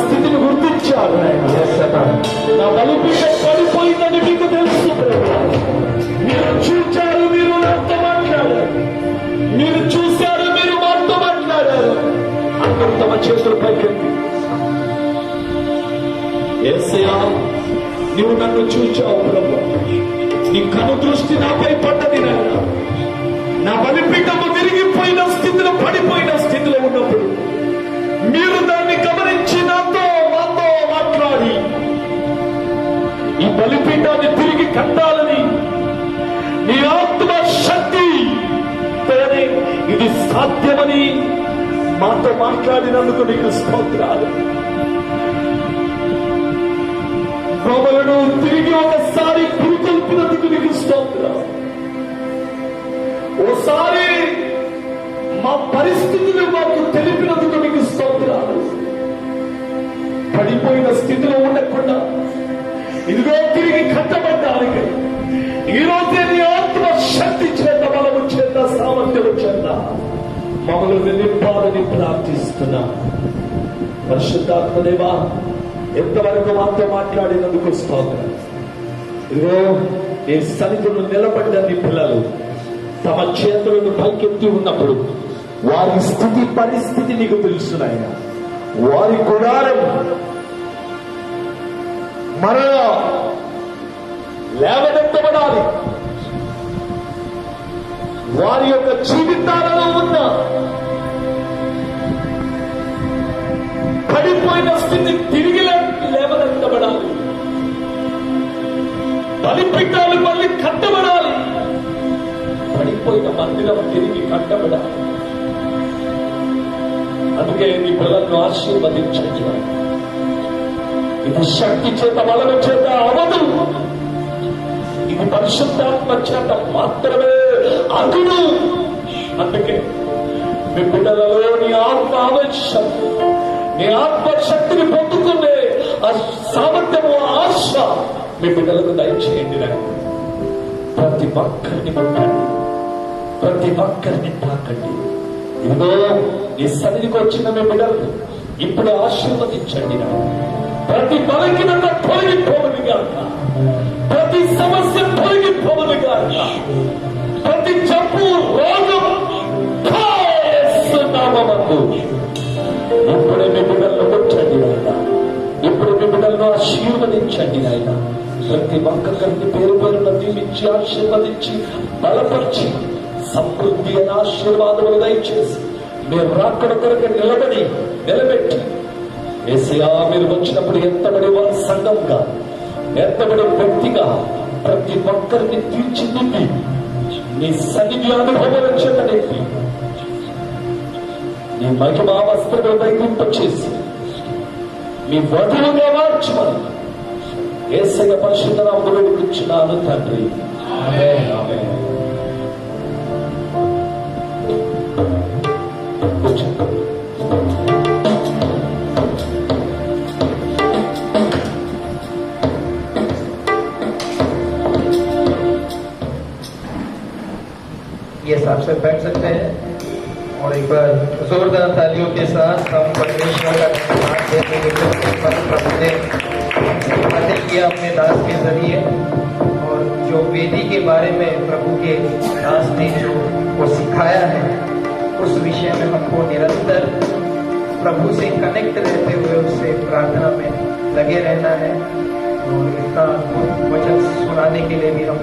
స్థితిని గుర్తించారు ఆయన. నా బలిపీఠం పడిపోయిందని మీకు తెలుసు ప్రభువా. మీరు చూచారు, మీరు నాతో మాట్లాడారు, మీరు చూశారు, మీరు మాతో మాట్లాడారు. అందరూ తమ చేతులు పైకెత్తి, యేసయ్యా నువ్వు నన్ను చూచావు ప్రభు, నీ కను దృష్టి నాపై పడ్డది నాయన. నా బలిపీఠము విరిగిపోయిన స్థితిలో, పడిపోయిన స్థితిలో ఉన్నప్పుడు మీరు దాన్ని గమనించి మాతో మాట్లాడి ఈ బలిపీఠాన్ని తిరిగి కట్టాలని నీ ఆత్మ శక్తి ఇది సాధ్యమని మాతో మాట్లాడినందుకు నీకు స్తోత్రాలు. మమ్మలను తిరిగి ఒకసారి పురుకొల్పినందుకు నీకు స్తోత్రాలు. ఓసారి మా పరిస్థితులు మాకు తెలిపినందుకు నీకు స్తోత్రాలు. పడిపోయిన స్థితిలో ఉండకుండా ఇదిగో తిరిగి కట్టబడ్డానికి ఈ రోజే నీ ఆత్మ శక్తి చేత, బలము చేత, సామర్థ్యము చేత మమ్మల్ని నింపాలని ప్రార్థిస్తున్నా. పరిశుద్ధాత్మదేవా, ఎంతవరకు మాతో మాట్లాడినందుకు స్తోత్రం. ఇదిగో ఈ సన్నిధిలో నిలబడిన నీ పిల్లలు తమ చేతులను పైకెత్తి ఉన్నప్పుడు వారి స్థితి పరిస్థితి నీకు తెలుసునాయన. వారి గుడారం మరలా లేవనెత్తబడాలి. వారి యొక్క జీవితాలలో ఉన్న పడిపోయిన స్థితి తిరిగి లేవనెత్తబడాలి. బలిపీఠాలు మళ్ళీ కట్టబడాలి. పడిపోయిన మందిరం తిరిగి కట్టబడాలి. అందుకే నీ పిల్లలను ఆశీర్వదించండి. ఇది శక్తి చేత, బలము చేత అవదు. ఇది పరిశుద్ధాత్మ చేత మాత్రమే అదును. అందుకే మీ బిడ్డలలో నీ ఆత్మ ఆవేశం, నీ ఆత్మశక్తిని పొందుకునే ఆ సామర్థ్యము, ఆశ మీ బిడ్డలకు దయచేయండి. ప్రతి ఒక్కరిని ముట్టండి, ప్రతి ఒక్కరిని తాకండి. ఇదిగో ఈ సన్నిధికి వచ్చిన మీ బిడ్డలు ఇప్పుడు ఆశీర్వదించండి. ప్రతి బలహీనత తొలగిపోవను గాక, ప్రతి సమస్య తొలగిపోవను గాక, ప్రతి జబ్బు, రోగం నామమందు ఇప్పుడే మీ బిడ్డలను ముట్టండి ఆయన. ఇప్పుడు మీ బిడ్డలను ఆశీర్వదించండి ఆయన. ప్రతి ఒక్కరికి పేరు పేరున దీవించి, ఆశీర్వదించి, బలపరిచి, సమృద్ధి అయిన ఆశీర్వాదములు దయచేసి మీరు రాకడ కొరకు నిలబెట్టి యేసయ్యా మీరు వచ్చినప్పుడు ఎంతబడి వారి సంఘంగా, ఎంతబడి వ్యక్తిగా ప్రతి ఒక్కరిని తీర్చిదిద్ది నీ సన్నిధి అనుభవాల చేత నెప్పి నీ మహిమా వస్త్రములు ధరింపచేసి మీ వధువుగా మార్చమని యేసయ్య పరిశుద్ధ నామములో వేడుకుంటున్నాను తండ్రి. ఆమేన్, ఆమేన్.
ये सबसे बैठ सकते हैं और एक बार जोरदार तालियों के साथ हम परमेश्वर का धन्यवाद देते हैं। प्रभु ने बातें किया अपने दास के जरिए, और जो वेदी के बारे में प्रभु के दास ने जो वो सिखाया है, उस विषय में हमको निरंतर प्रभु से कनेक्ट रहते हुए उससे प्रार्थना में लगे रहना है। और इतना वचन सुनाने के लिए भी हम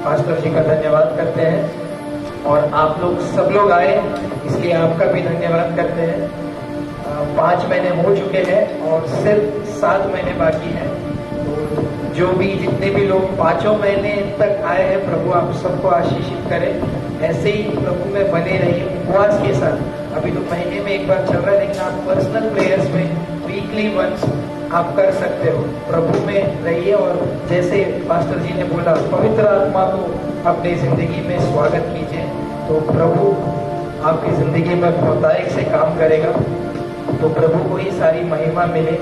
पास्टर जी का धन्यवाद करते हैं, और आप लोग सब लोग आए इसलिए आपका भी धन्यवाद करते हैं। 5 महीने हो चुके हैं और सिर्फ 7 महीने बाकी हैं। तो जो भी जितने भी लोग 5 महीने तक आए हैं, प्रभु आप सबको आशीषित करें। ऐसे ही प्रभु में बने रहिए उपवास के साथ। अभी तो महीने में एक बार चल रहा है, लेकिन आप पर्सनल प्रेयर्स में वीकली वंस आप कर सकते हो। प्रभु में रहिए, और जैसे पास्टर जी ने बोला, पवित्र आत्मा को अपनी जिंदगी में स्वागत कीजिए, तो प्रभु आपकी जिंदगी में बहुतायत से काम करेगा। तो प्रभु को ही सारी महिमा मिले।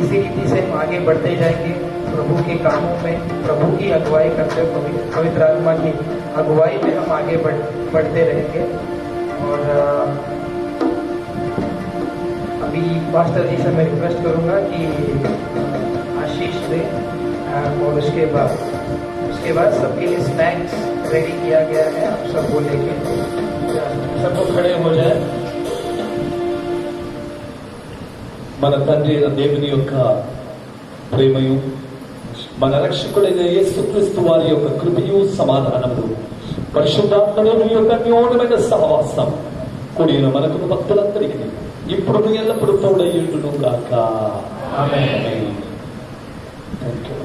इसी रीति से हम आगे बढ़ते जाएंगे प्रभु के कामों में, प्रभु की अगुवाई करते हुए पवित्र आत्मा की अगुवाई में हम आगे बढ़ते रहेंगे। और अभी पास्टर जी से मैं रिक्वेस्ट करूंगा कि आशीष दे और उसके बाद सबके लिए स्नैक्स रेडी किया गया है, आप सब वो लेके
सबको खड़े हो जाए. మన తండ్రి అయిన దేవుని యొక్క ప్రేమయు మన రక్షకుడైన యేసుక్రీస్తు వారి యొక్క కృపయు సమాధానము పరిశుద్ధాత్మ దేవుని యొక్క అన్యోన్యమైన సహవాసం కూడిన మనకు భక్తులందరికీ ఇప్పుడు ఎల్లప్పుడూ తోడయ్యుండును గాక. ఆమేన్. థాంక్యూ.